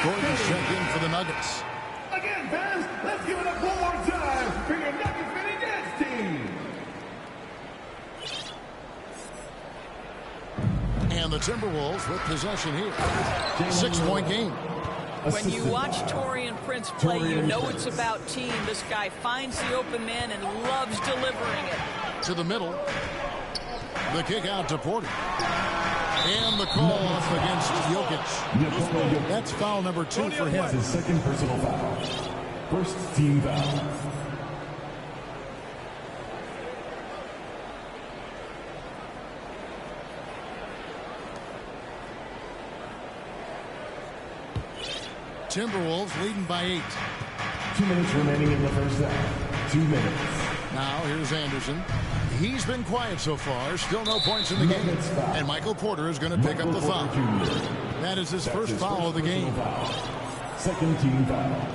S18: Gordon check in for the Nuggets.
S2: again, fans. Let's give it up one more time for your Nuggets Mini Dance team.
S18: And the Timberwolves with possession here. 6-point game.
S20: When you watch Taurean Prince play, you know it's about team. This guy finds the open man and loves delivering it.
S18: To the middle. The kick out to Porter. And the call off against Jokic. That's foul number 2 for him.
S2: That's his second personal foul. First team foul.
S18: Timberwolves leading by 8.
S2: 2 minutes remaining in the first half. 2 minutes.
S18: Now here's Anderson. He's been quiet so far. Still no points in the game. And Michael Porter is going to pick up the foul. That is his first foul of the game.
S2: Second team foul.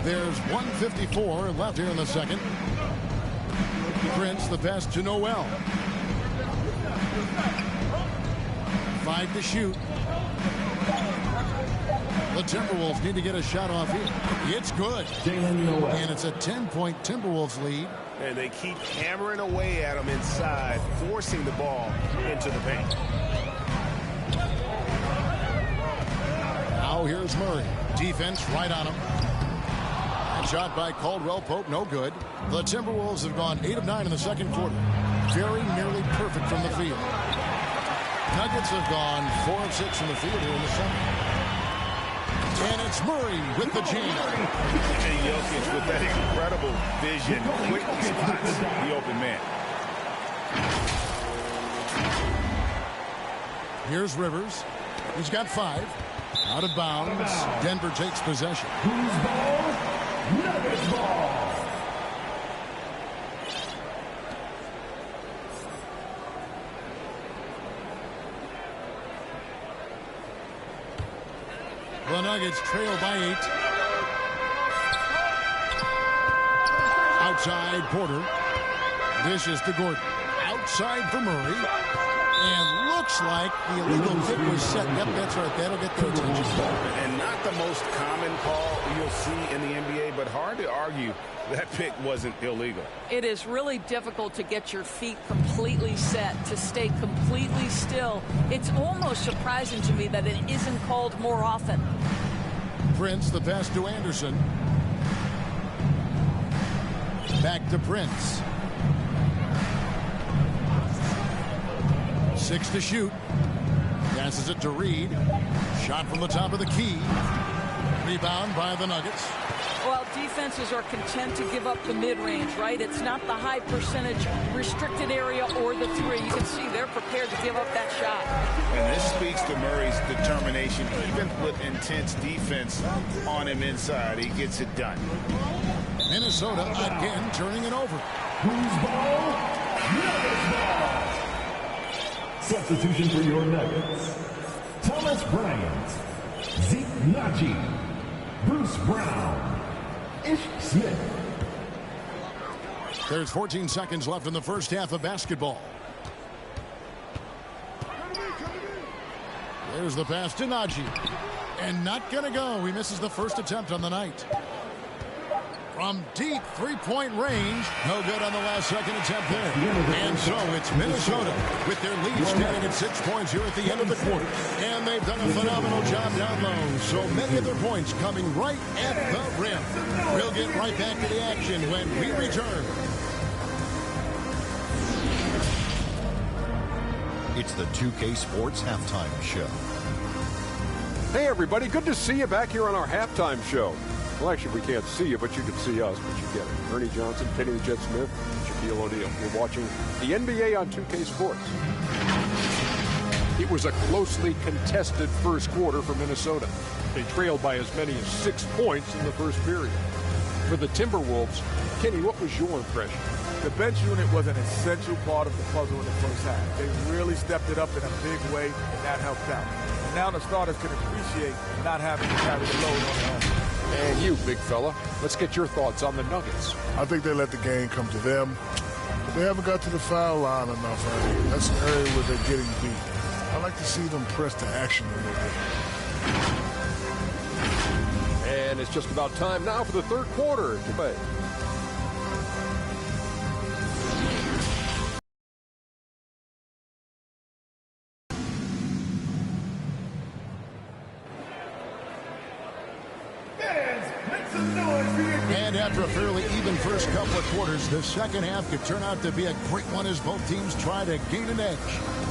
S18: There's 1:54 left here in the second. Prince, the pass to Noel. 5 to shoot. The Timberwolves need to get a shot off here. It's good. And it's a 10-point Timberwolves lead.
S10: And they keep hammering away at him inside, forcing the ball into the paint.
S18: Now here's Murray. Defense right on him. Shot by Caldwell Pope, no good. The Timberwolves have gone 8 of 9 in the second quarter. Very nearly perfect from the field. Nuggets have gone 4 of 6 from the field here in the second. And it's Murray with the jam.
S10: And Jokic with that incredible vision, quickly spots the open man.
S18: Here's Rivers. He's got 5. Out of bounds. Denver takes possession.
S2: Who's ball? Nuggets ball.
S18: The Nuggets trail by 8. Outside Porter. Dishes to Gordon. Outside for Murray. And looks like the illegal kick was set. Yep, that's right. That'll get their attention.
S10: And not the most common call you'll see in the NBA, but hard to argue that pick wasn't illegal.
S20: It is really difficult to get your feet completely set, to stay completely still. It's almost surprising to me that it isn't called more often.
S18: Prince, the pass to Anderson. Back to Prince. 6 to shoot. Passes it to Reed. Shot from the top of the key. Rebound by the Nuggets.
S20: Well, defenses are content to give up the mid-range, right? It's not the high percentage restricted area or the 3. You can see they're prepared to give up that shot.
S19: And this speaks to Murray's determination. Even with intense defense on him inside, he gets it done.
S18: Minnesota again turning it over.
S2: Who's ball? Nuggets ball. Substitution for your Nuggets. Thomas Bryant. Zeke Naji. Bruce Brown. Ish Smith.
S18: There's 14 seconds left in the first half of basketball. There's the pass to Naji. And not going to go. He misses the first attempt on the night. From deep three-point range. No good on the last second attempt there. And so it's Minnesota with their lead standing at 6 points here at the end of the quarter. And they've done a phenomenal job down low. So many of their points coming right at the rim. We'll get right back to the action when we return.
S13: It's the 2K Sports Halftime Show.
S14: Hey, everybody. Good to see you back here on our halftime show. Well, actually, we can't see you, but you can see us, but you get it. Ernie Johnson, Kenny the Jet Smith, and Shaquille O'Neal. You're watching the NBA on 2K Sports. It was a closely contested first quarter for Minnesota. They trailed by as many as 6 points in the first period. For the Timberwolves, Kenny, what was your impression?
S11: The bench unit was an essential part of the puzzle in the first half. They really stepped it up in a big way, and that helped out. And now the starters can appreciate not having to carry the load on their own.
S14: And you, big fella, let's get your thoughts on the Nuggets.
S15: I think they let the game come to them. But they haven't got to the foul line enough. That's an area where they're getting beat. I like to see them press to action a little bit.
S14: And it's just about time now for the third quarter to play.
S18: And after a fairly even first couple of quarters, the second half could turn out to be a great one as both teams try to gain an edge.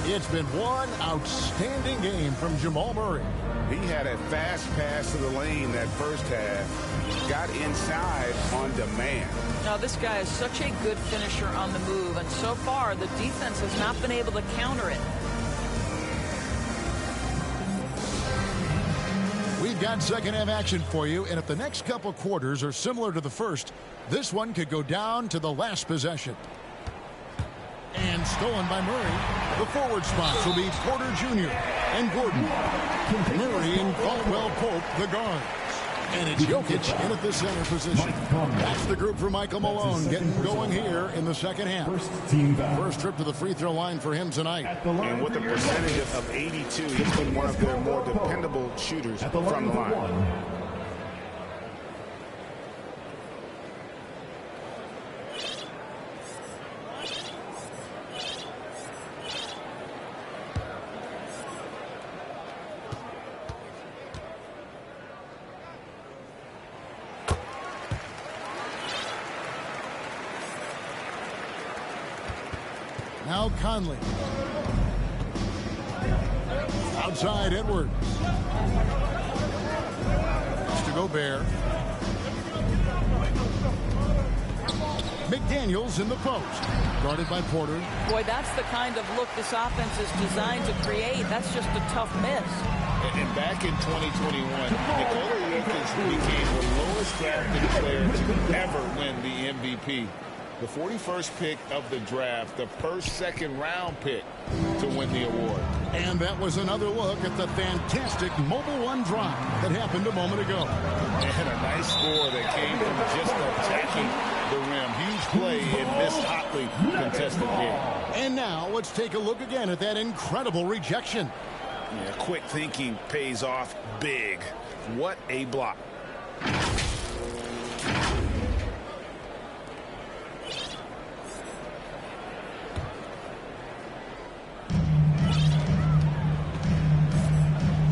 S18: It's been one outstanding game from Jamal Murray.
S19: He had a fast pass to the lane that first half. Got inside on demand.
S20: Now, this guy is such a good finisher on the move, and so far the defense has not been able to counter it.
S18: We've got second half action for you, and if the next couple quarters are similar to the first, this one could go down to the last possession. And stolen by Murray. The forward spots will be Porter Jr. and Gordon. Murray and Caldwell Pope, the guards. And it's Jokic in at the center position. That's the group for Michael Malone getting going here in the second half. First trip to the free throw line for him tonight.
S19: And with a percentage of 82, he's been one of their more dependable shooters from the line.
S18: Now Conley. Outside Edwards. It's to Gobert. McDaniels in the post. Guarded by Porter.
S20: Boy, that's the kind of look this offense is designed to create. That's just a tough miss.
S19: And back in 2021, Nikola Jokic became the lowest drafted player to ever win the MVP. The 41st pick of the draft, the first second-round pick to win the award.
S18: And that was another look at the fantastic Mobile One drop that happened a moment ago.
S19: And a nice score that came from just attacking the rim. Huge play in this hotly contested game.
S18: And now let's take a look again at that incredible rejection.
S19: Yeah, quick thinking pays off big. What a block.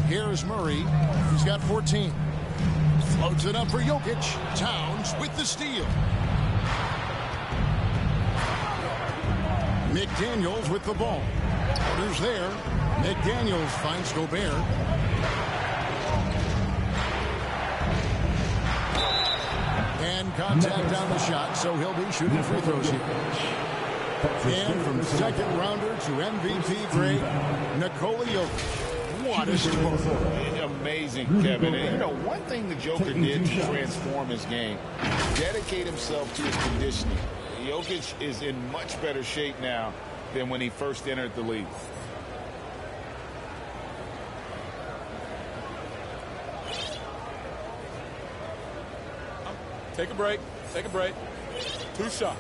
S18: Here's Murray. He's got 14. Floats it up for Jokic. Towns with the steal. McDaniels with the ball. Porter's there. McDaniels finds Gobert. And contact on the shot, so he'll be shooting free throws here. And from second rounder to MVP grade, Nikola Jokic. What a score.
S19: Amazing, Kevin. And, you know, one thing the Joker did to transform his game, dedicate himself to his conditioning. Jokic is in much better shape now than when he first entered the league.
S16: Take a break. Take a break. 2 shots.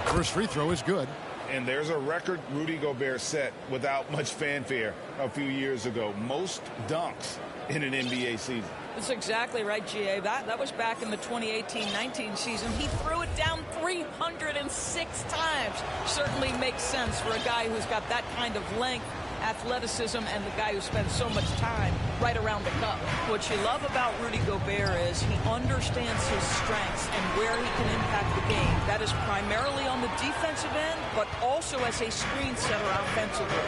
S18: First free throw is good.
S19: And there's a record Rudy Gobert set without much fanfare a few years ago. Most dunks in an NBA season.
S20: That's exactly right, GA. That was back in the 2018-19 season. He threw it down 306 times. Certainly makes sense for a guy who's got that kind of length, athleticism, and the guy who spends so much time right around the cup. What you love about Rudy Gobert is he understands his strengths and where he can impact the game. That is primarily on the defensive end, but also as a screen setter offensively.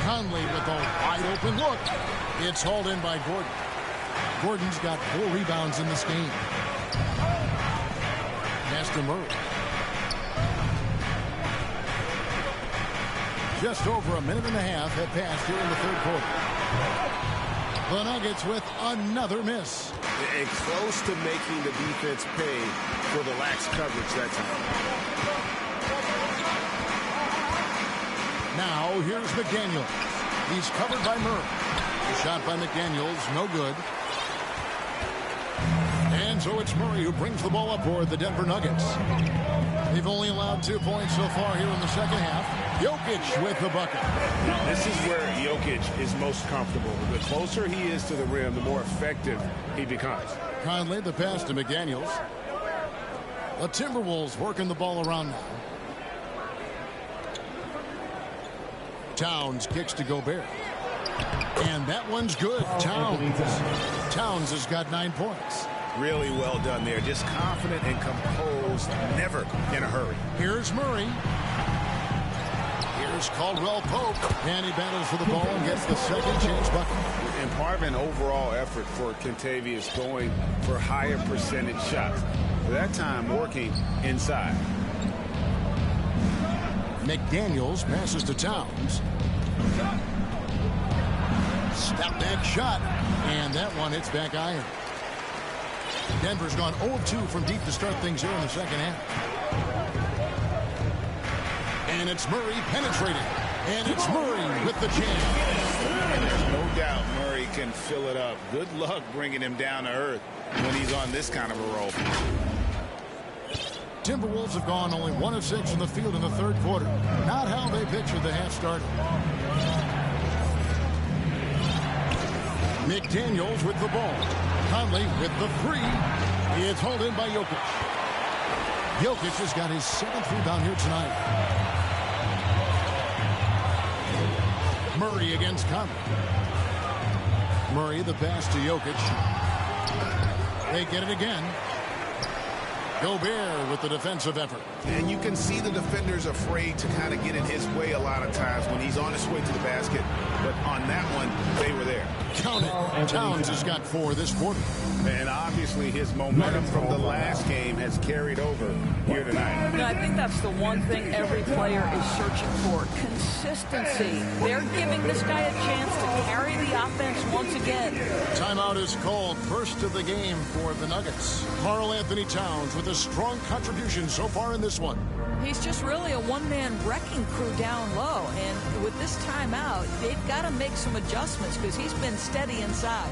S18: Conley with a wide open look. It's hauled in by Gordon. Gordon's got 4 rebounds in this game. Pass to Murray. Just over a minute and a half have passed here in the third quarter. The Nuggets with another miss.
S19: And close to making the defense pay for the lax coverage that time.
S18: Now here's McDaniels. He's covered by Murray. Shot by McDaniels, no good. And so it's Murray who brings the ball up for the Denver Nuggets. They've only allowed 2 points so far here in the second half. Jokic with the bucket.
S4: This is where Jokic is most comfortable. The closer he is to the rim, the more effective he becomes.
S18: Conley, the pass to McDaniels. The Timberwolves working the ball around now. Towns kicks to Gobert. And that one's good. Towns has got 9 points.
S4: Really well done there. Just confident and composed, never in a hurry.
S18: Here's Murray. Here's Caldwell Pope. And he battles for the ball and gets the second chance bucket.
S4: And part of an overall effort for Kentavious going for higher percentage shots. For that time, working inside.
S18: McDaniels passes to Towns. Step back shot. And that one hits back iron. Denver's gone 0-2 from deep to start things here in the second half. And it's Murray penetrating. And it's Murray with the jam.
S19: And there's no doubt Murray can fill it up. Good luck bringing him down to earth when he's on this kind of a roll.
S18: Timberwolves have gone only 1 of 6 from the field in the third quarter. Not how they pictured the half started. McDaniels with the ball. Conley with the three. It's hauled in by Jokic. Jokic has got his 7th rebound here tonight. Murray against Conley. Murray the pass to Jokic. They get it again. Gobert with the defensive effort.
S19: And you can see the defenders afraid to kind of get in his way a lot of times when he's on his way to the basket. But on that one, they were there.
S18: Count it. Towns has got 4 this quarter.
S19: And obviously his momentum from the last game has carried over here tonight.
S20: You know, I think that's the one thing every player is searching for. Consistency. They're giving this guy a chance to carry the offense once again.
S18: Timeout is called. First of the game for the Nuggets. Karl Anthony Towns with a strong contribution so far in this one.
S20: He's just really a one-man wrecking crew down low. And with this timeout, they've got to make some adjustments because he's been steady inside.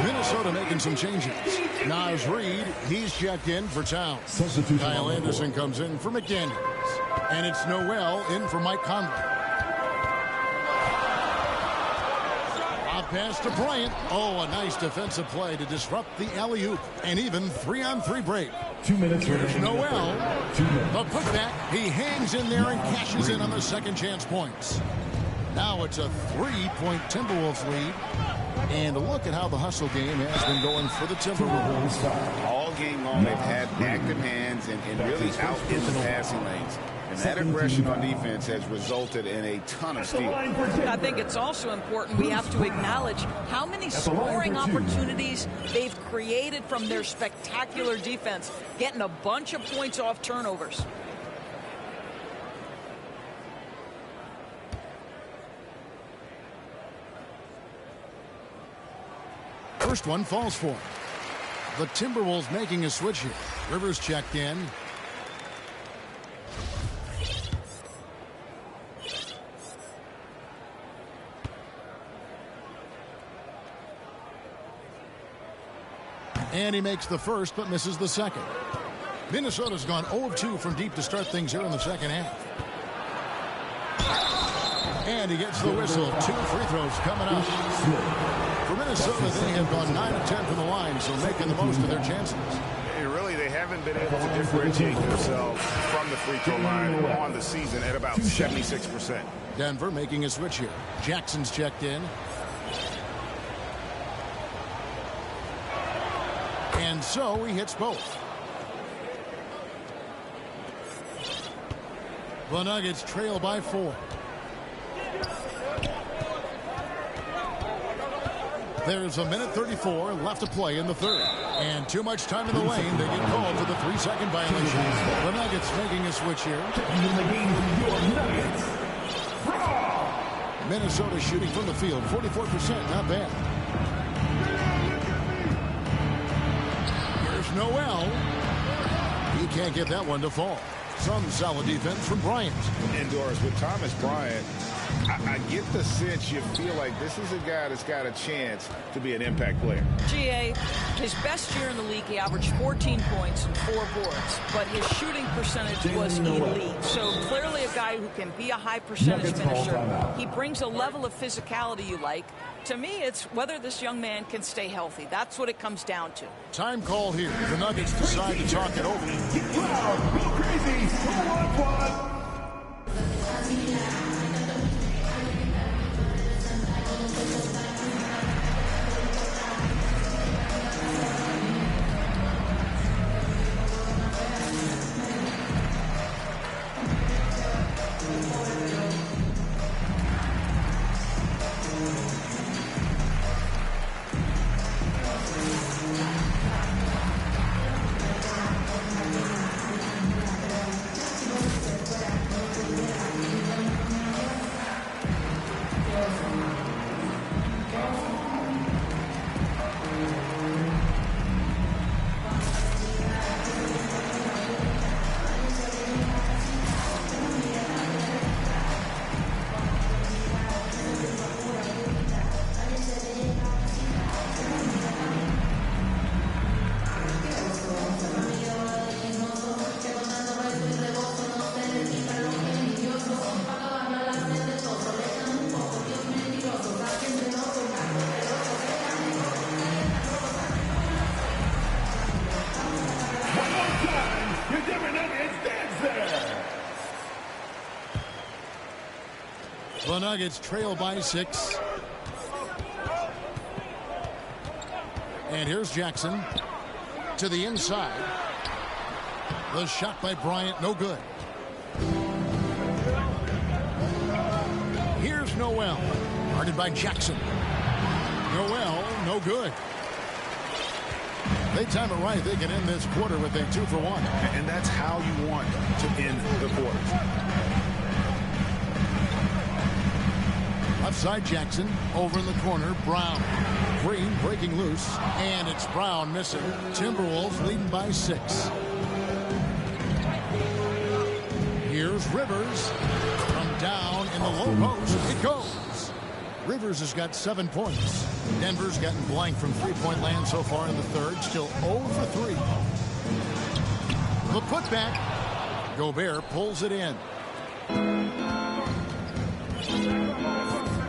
S18: Minnesota making some changes. Naz Reid, he's checked in for Towns. Kyle Anderson comes in for McDaniels. And it's Noel in for Mike Conley. A pass to Bryant. Oh, a nice defensive play to disrupt the alley-oop. And even 3-on-3 break.
S2: 2 minutes
S18: Here's
S2: remaining.
S18: Noel.
S2: 2 minutes.
S18: The putback. He hangs in there and cashes in on the second chance points. Now it's a 3-point Timberwolves lead. And look at how the hustle game has been going for the Timberwolves.
S19: All game long, they've had active hands and really out in the passing lanes. And that aggression on defense has resulted in a ton of steals.
S20: I think it's also important we have to acknowledge how many scoring opportunities they've created from their spectacular defense, getting a bunch of points off turnovers.
S18: First one falls for him. The Timberwolves making a switch here. Rivers checked in. And he makes the first but misses the second. Minnesota's gone 0-2 from deep to start things here in the second half. And he gets the whistle. 2 free throws coming up. For Minnesota. Minnesota, they have gone 9 of 10 from the line, so making the most of their chances.
S4: And really, they haven't been able to differentiate themselves from the free throw line on the season at about 76%.
S18: Denver making a switch here. Jackson's checked in. And so he hits both. The Nuggets trail by 4. There's a minute 34 left to play in the third. And too much time in the lane. They get called for the 3-second violation. The Nuggets making a switch here. Minnesota shooting from the field. 44%. Not bad. Here's Noel. He can't get that one to fall. Some solid defense from Bryant.
S19: Indoors with Thomas Bryant. I get the sense you feel like this is a guy that's got a chance to be an impact player.
S20: GA, his best year in the league, he averaged 14 points and 4 boards, but his shooting percentage was elite. So clearly a guy who can be a high percentage finisher. He brings a level of physicality you like. To me, it's whether this young man can stay healthy. That's what it comes down to.
S18: Time call here. The Nuggets decide to talk it over.
S2: Get loud, go crazy, score one.
S18: The Nuggets trail by 6. And here's Jackson to the inside. The shot by Bryant, no good. Here's Noel, guarded by Jackson. Noel, no good. They time it right. They can end this quarter with a 2-for-1.
S4: And that's how you want to end the quarter.
S18: Left side Jackson, over in the corner, Brown. Green breaking loose, and it's Brown missing. Timberwolves leading by 6. Here's Rivers. From down in the low post, it goes. Rivers has got 7 points. Denver's gotten blank from three-point land so far in the third, still 0 for 3. The putback. Gobert pulls it in.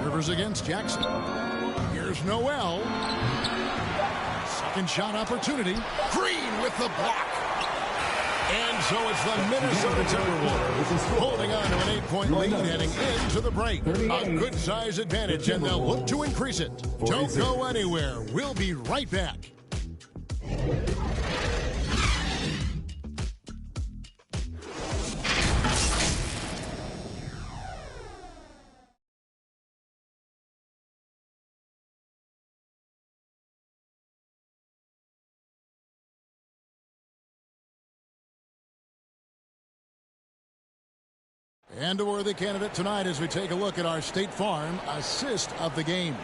S18: Rivers against Jackson. Here's Noel. Second shot opportunity. Green with the block. And so it's the Minnesota Timberwolves holding on to an 8-point lead heading into the break. A good size advantage, and they'll look to increase it. Don't go anywhere. We'll be right back. And a worthy candidate tonight as we take a look at our State Farm assist of the game.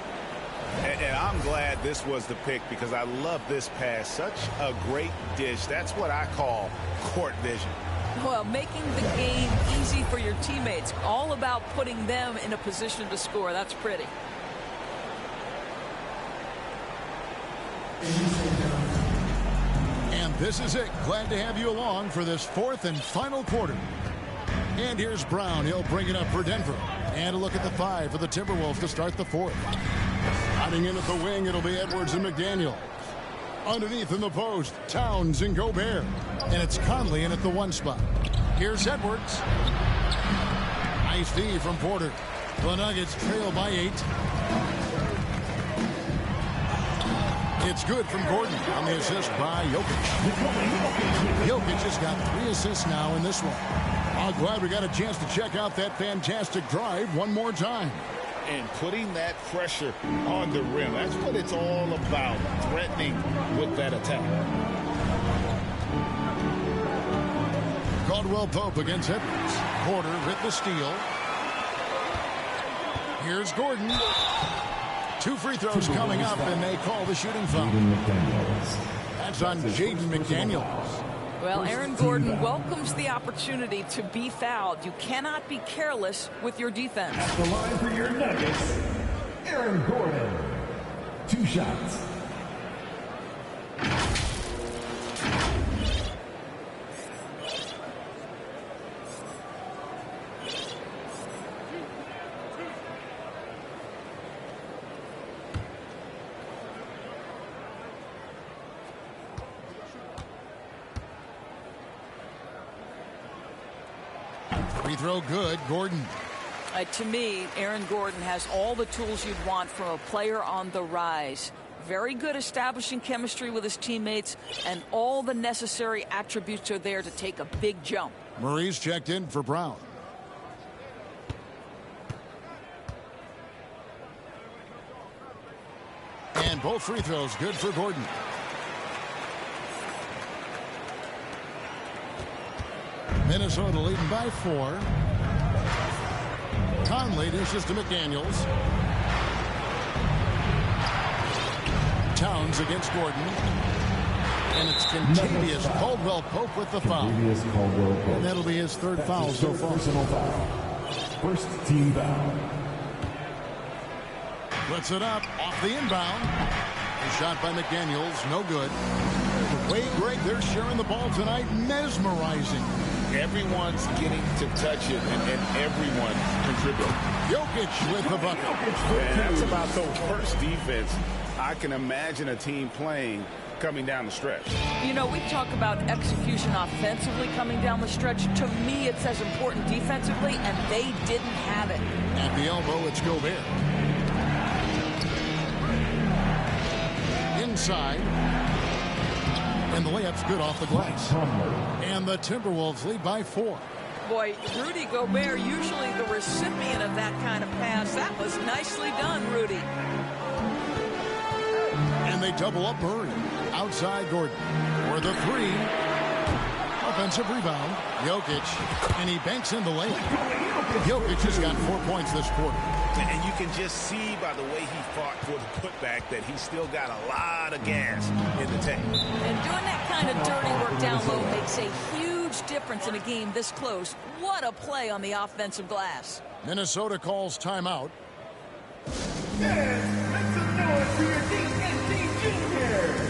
S19: And I'm glad this was the pick because I love this pass. Such a great dish. That's what I call court vision.
S20: Well, making the game easy for your teammates. All about putting them in a position to score. That's pretty.
S18: And this is it. Glad to have you along for this fourth and final quarter. And here's Brown. He'll bring it up for Denver. And a look at the 5 for the Timberwolves to start the fourth. Hiding in at the wing, it'll be Edwards and McDaniel. Underneath in the post, Towns and Gobert. And it's Conley in at the 1 spot. Here's Edwards. Nice D from Porter. The Nuggets trail by 8. It's good from Gordon on the assist by Jokic. Jokic has got 3 assists now in this one. I'm glad we got a chance to check out that fantastic drive one more time.
S19: And putting that pressure on the rim. That's what it's all about, threatening with that attack.
S18: Caldwell Pope against Edwards. Porter hit the steal. Here's Gordon. 2 free throws coming up, and they call the shooting foul. That's on Jaden McDaniels.
S20: Well, Aaron Gordon welcomes the opportunity to be fouled. You cannot be careless with your defense.
S2: At the line for your Nuggets, Aaron Gordon. 2 shots.
S18: Free throw good, Gordon.
S20: To me, Aaron Gordon has all the tools you'd want from a player on the rise. Very good establishing chemistry with his teammates, and all the necessary attributes are there to take a big jump.
S18: Murray's checked in for Brown. And both free throws good for Gordon. Minnesota leading by 4. Conley dishes to McDaniels. Towns against Gordon. And it's Contavious Caldwell Pope with the foul. And that'll be his 3rd foul so far.
S2: Personal foul. First team foul.
S18: Puts it up off the inbound. A shot by McDaniels, no good. The way, Greg, they're sharing the ball tonight, mesmerizing.
S19: Everyone's getting to touch it, and everyone contributing.
S18: Jokic with the bucket.
S4: Man, that's about the worst defense I can imagine a team playing coming down the stretch.
S20: You know, we talk about execution offensively coming down the stretch. To me, it's as important defensively, and they didn't have it.
S18: At the elbow, it's Gobert. Inside. And the layup's good off the glass. And the Timberwolves lead by 4.
S20: Boy, Rudy Gobert, usually the recipient of that kind of pass. That was nicely done, Rudy.
S18: And they double up Murray. Outside Gordon. For the 3. Offensive rebound. Jokic. And he banks in the lane. Jokic has got 4 points this quarter.
S19: And you can just see by the way he fought for the putback that he's still got a lot of gas in the tank.
S20: And doing that kind of dirty work down low makes a huge difference in a game this close. What a play on the offensive glass.
S18: Minnesota calls timeout.
S2: Dennis, make some noise for your DNC Junior.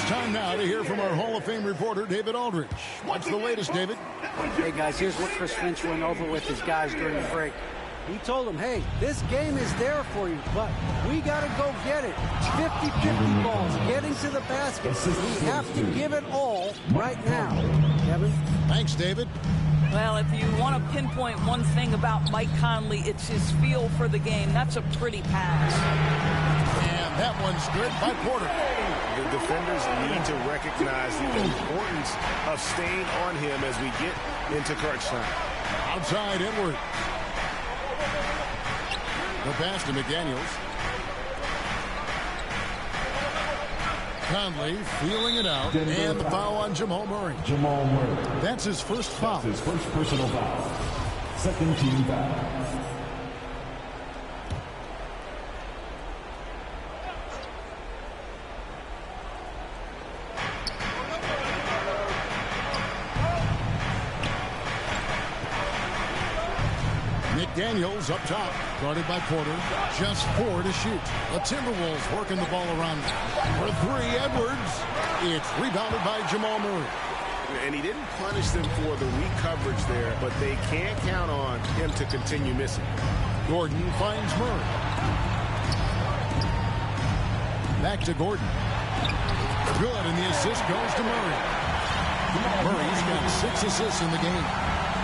S18: Time now to hear from our Hall of Fame reporter, David Aldridge. What's the latest, David?
S21: Hey, guys, here's what Chris Finch went over with his guys during the break. He told him, hey, this game is there for you, but we got to go get it. 50-50 balls, getting to the basket. We have to give it all right now. Kevin?
S18: Thanks, David.
S20: Well, if you want to pinpoint one thing about Mike Conley, it's his feel for the game. That's a pretty pass.
S18: And that one's good by Porter.
S4: The defenders need to recognize the importance of staying on him as we get into crunch time.
S18: Outside Edward. The pass to McDaniels. Conley feeling it out, and the foul on Jamal Murray.
S2: Jamal Murray.
S18: That's his first foul.
S2: That's his first personal foul. Second team foul.
S18: McDaniels up top, guarded by Porter. Just 4 to shoot. The Timberwolves working the ball around for 3. Edwards. It's rebounded by Jamal Murray.
S4: And he didn't punish them for the weak coverage there, but they can't count on him to continue missing.
S18: Gordon finds Murray. Back to Gordon. Good, and the assist goes to Murray. Murray's got 6 assists in the game.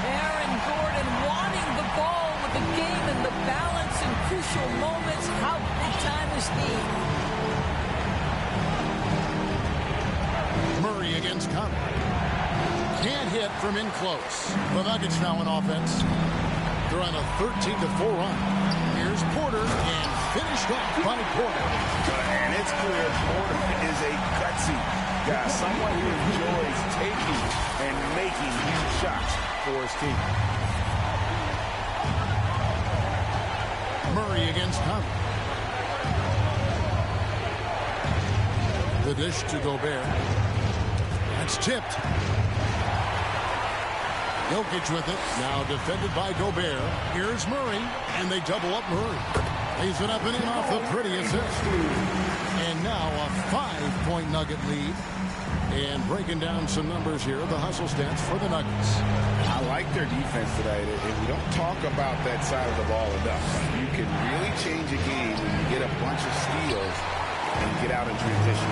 S20: Aaron Gordon wanting the ball with the game and the balance in crucial moments. How big time is he?
S18: Murray against Conley. Can't hit from in close. The Nuggets now in offense. They're on a 13-4 run. Here's Porter, and finished off by Porter.
S4: And it's clear Porter is a gutsy guy, someone who enjoys taking and making huge shots for his team.
S18: Murray against Conley. The dish to Gobert. That's tipped. Jokic with it. Now defended by Gobert. Here's Murray, and they double up Murray. Lays it up and in off the pretty assist. And now a 5-point Nugget lead. And breaking down some numbers here, the hustle stats for the Nuggets.
S4: I like their defense tonight, and we don't talk about that side of the ball enough. You can really change a game when you get a bunch of steals and get out in transition.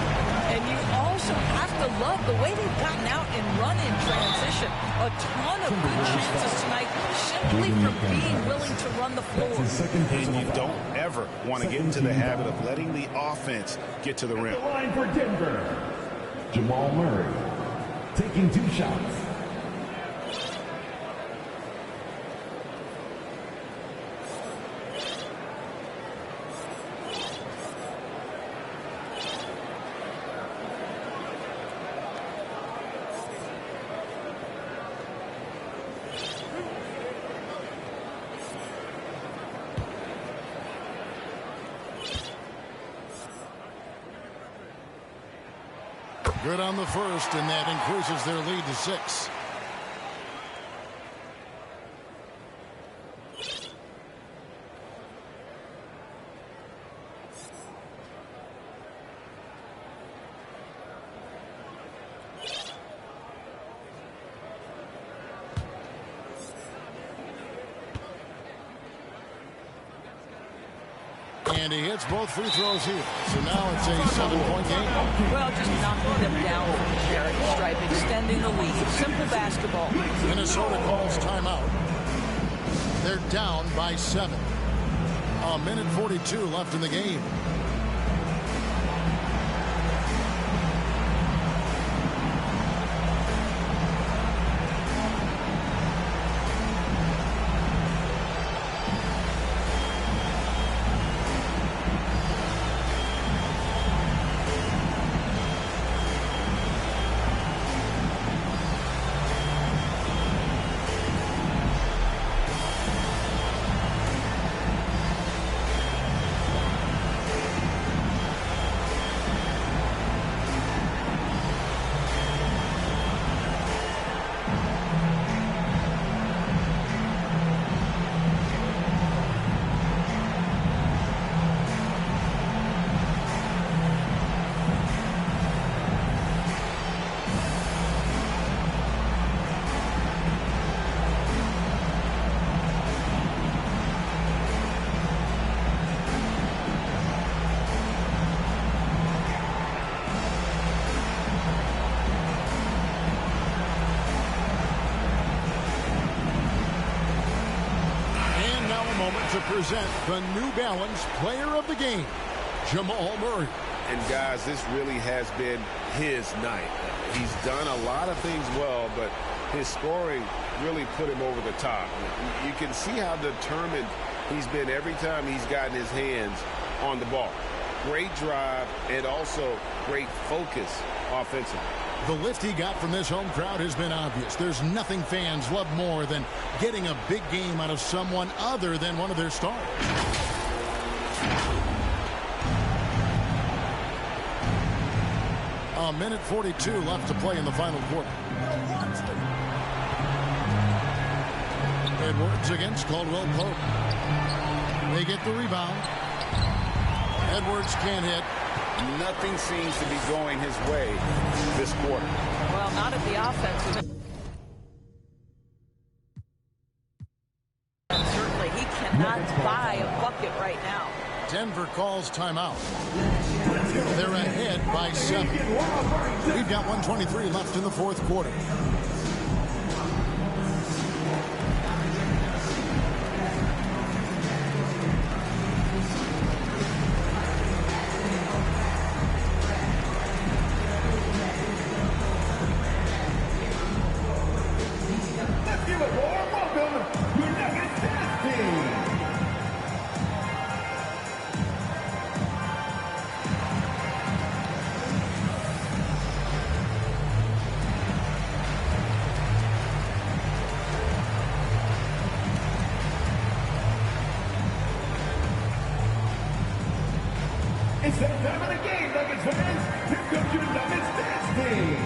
S20: And you also have to love the way they've gotten out and run in transition. A ton of good chances tonight simply from being willing to run the floor.
S4: And you don't ever want to get into the habit of letting the offense get to the rim.
S2: The line for Denver. Jamal Murray taking 2 shots.
S18: Good on the first, and that increases their lead to 6. And he hits both free throws here. So now it's a 7-point game.
S20: Well, just knocking them down from the charity stripe, extending the lead. Simple basketball.
S18: Minnesota calls timeout. They're down by 7. A minute 42 left in the game. to present the New Balance Player of the Game, Jamal Murray.
S4: And guys, this really has been his night. He's done a lot of things well, but his scoring really put him over the top. You can see how determined he's been every time he's gotten his hands on the ball. Great drive and also great focus offensively.
S18: The lift he got from this home crowd has been obvious. There's nothing fans love more than getting a big game out of someone other than one of their stars. A minute 42 left to play in the final quarter. Edwards against Caldwell Pope. They get the rebound. Edwards can't hit.
S4: Nothing seems to be going his way this quarter.
S20: Well, not at the offensive end. Certainly, he cannot buy a bucket right now.
S18: Denver calls timeout. They're ahead by 7. We've got 1:23 left in the fourth quarter.
S2: It's that time of the game, Nuggets fans. Here comes your Nuggets dance team.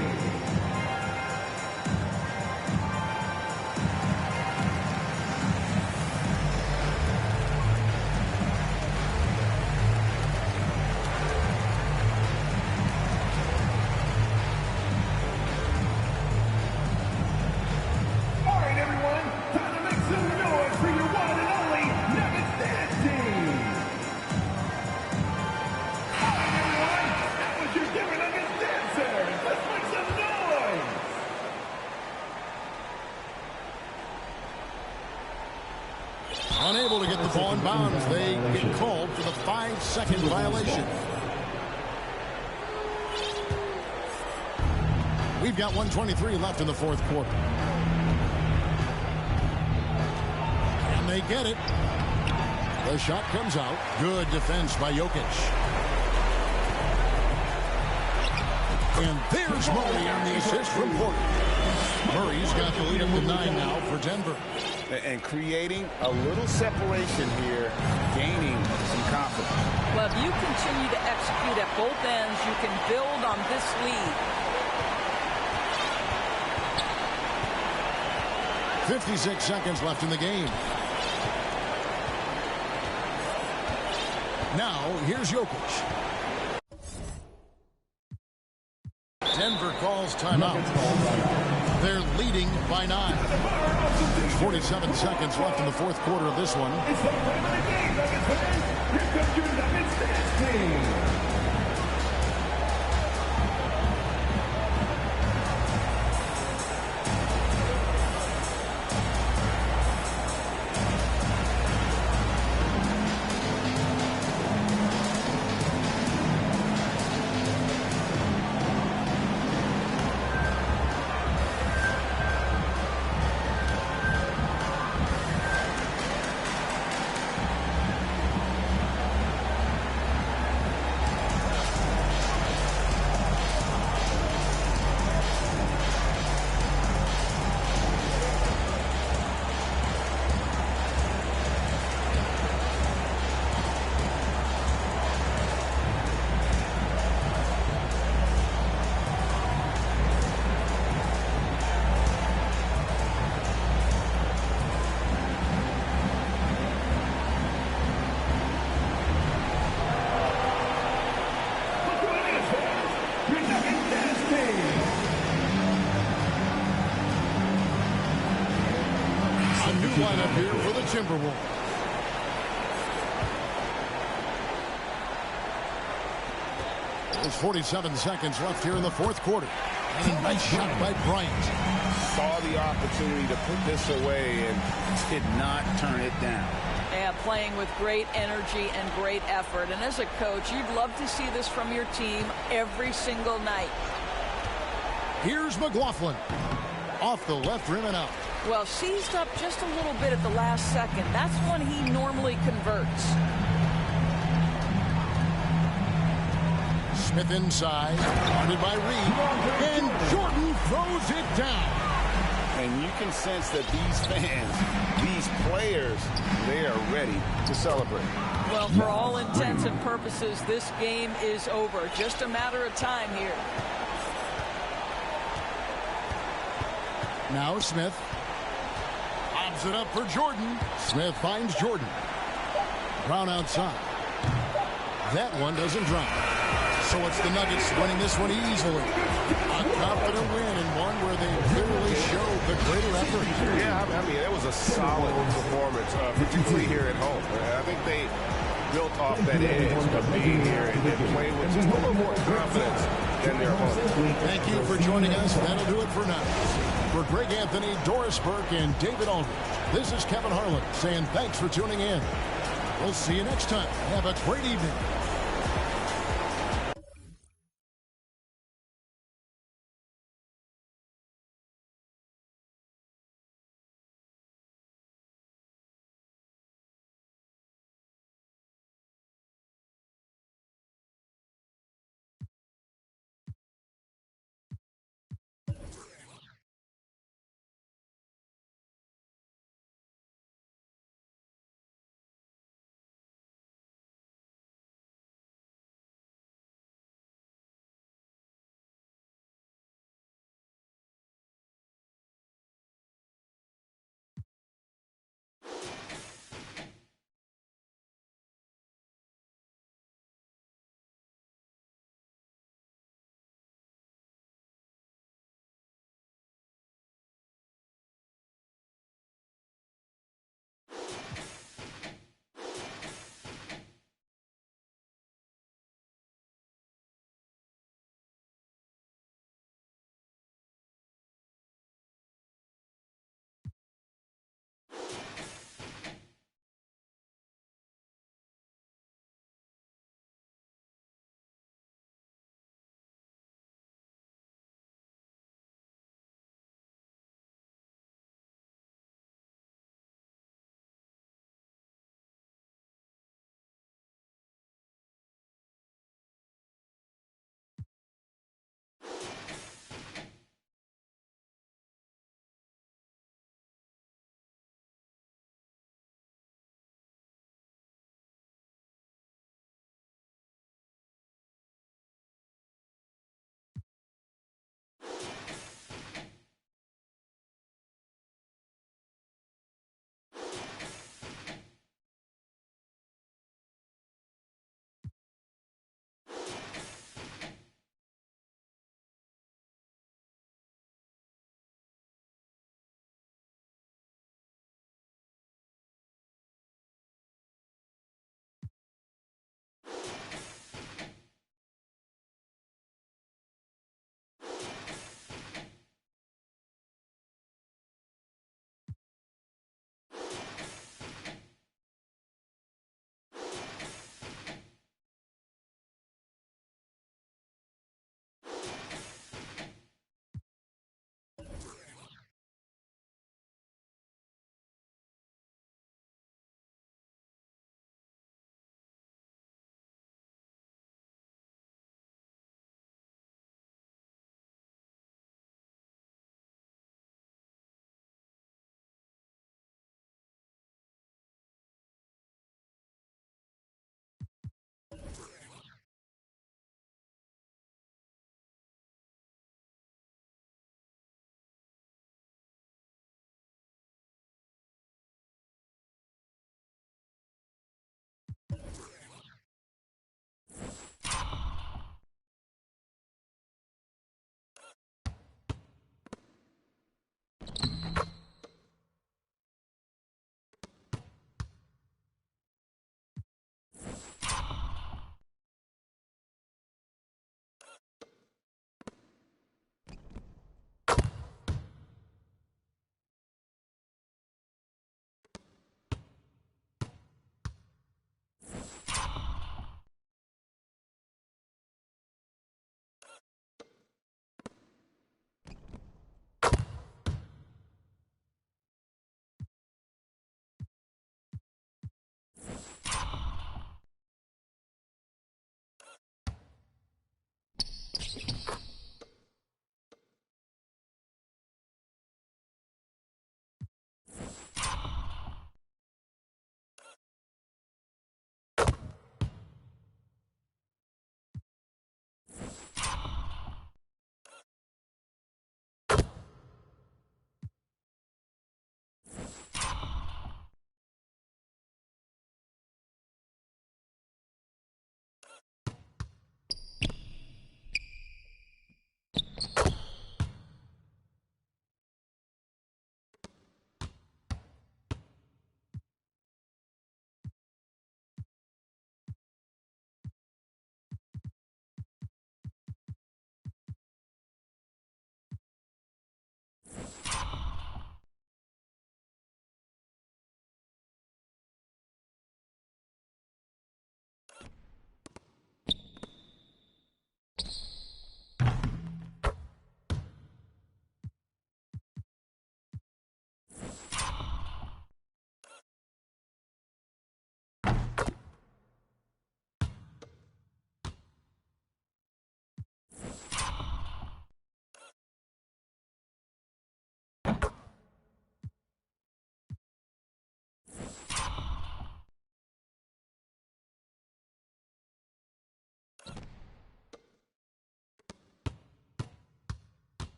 S2: All right, everyone. Time to make some noise for your one and only Nuggets dance team.
S18: Unable to get the ball in bounds. They get called for the 5-second violation. We've got 1:23 left in the fourth quarter. And they get it. The shot comes out. Good defense by Jokic. And there's Murray on the assist from Porter. Murray's got the lead up to 9 now for Denver.
S4: And creating a little separation here, gaining some confidence.
S20: Well, if you continue to execute at both ends, you can build on this lead.
S18: 56 seconds left in the game. Now, here's Jokic. Denver calls timeout. They're leading by 9. There's 47 seconds left in the fourth quarter of this one.
S2: It's the time of the game, Nuggets fans. Here comes your Nuggets dance team.
S18: Lineup here for the Timberwolves. There's 47 seconds left here in the fourth quarter. And a nice shot by Bryant.
S4: Saw the opportunity to put this away and did not turn it down.
S20: Yeah, playing with great energy and great effort. And as a coach, you'd love to see this from your team every single night.
S18: Here's McLaughlin. Off the left rim and out.
S20: Well, seized up just a little bit at the last second. That's when he normally converts.
S18: Smith inside, guarded by Reed, and Jordan throws it down.
S4: And you can sense that these fans, these players, they are ready to celebrate.
S20: Well, for all intents and purposes, this game is over. Just a matter of time here.
S18: Now Smith. Lobs it up for Jordan. Smith finds Jordan. Brown outside. That one doesn't drop. So it's the Nuggets winning this one easily. A confident win and one where they clearly showed the greater effort.
S4: Yeah, I mean, it was a solid performance, particularly here at home. I think they built off that edge of being here and playing with just a little more confidence than their opponents.
S18: Thank you for joining us. That'll do it for now. For Greg Anthony, Doris Burke, and David Aldridge, this is Kevin Harlan saying thanks for tuning in. We'll see you next time. Have a great evening.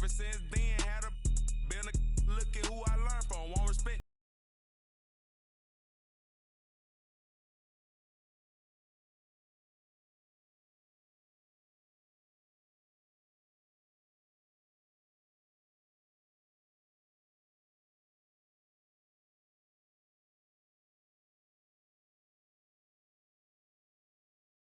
S6: Ever since then,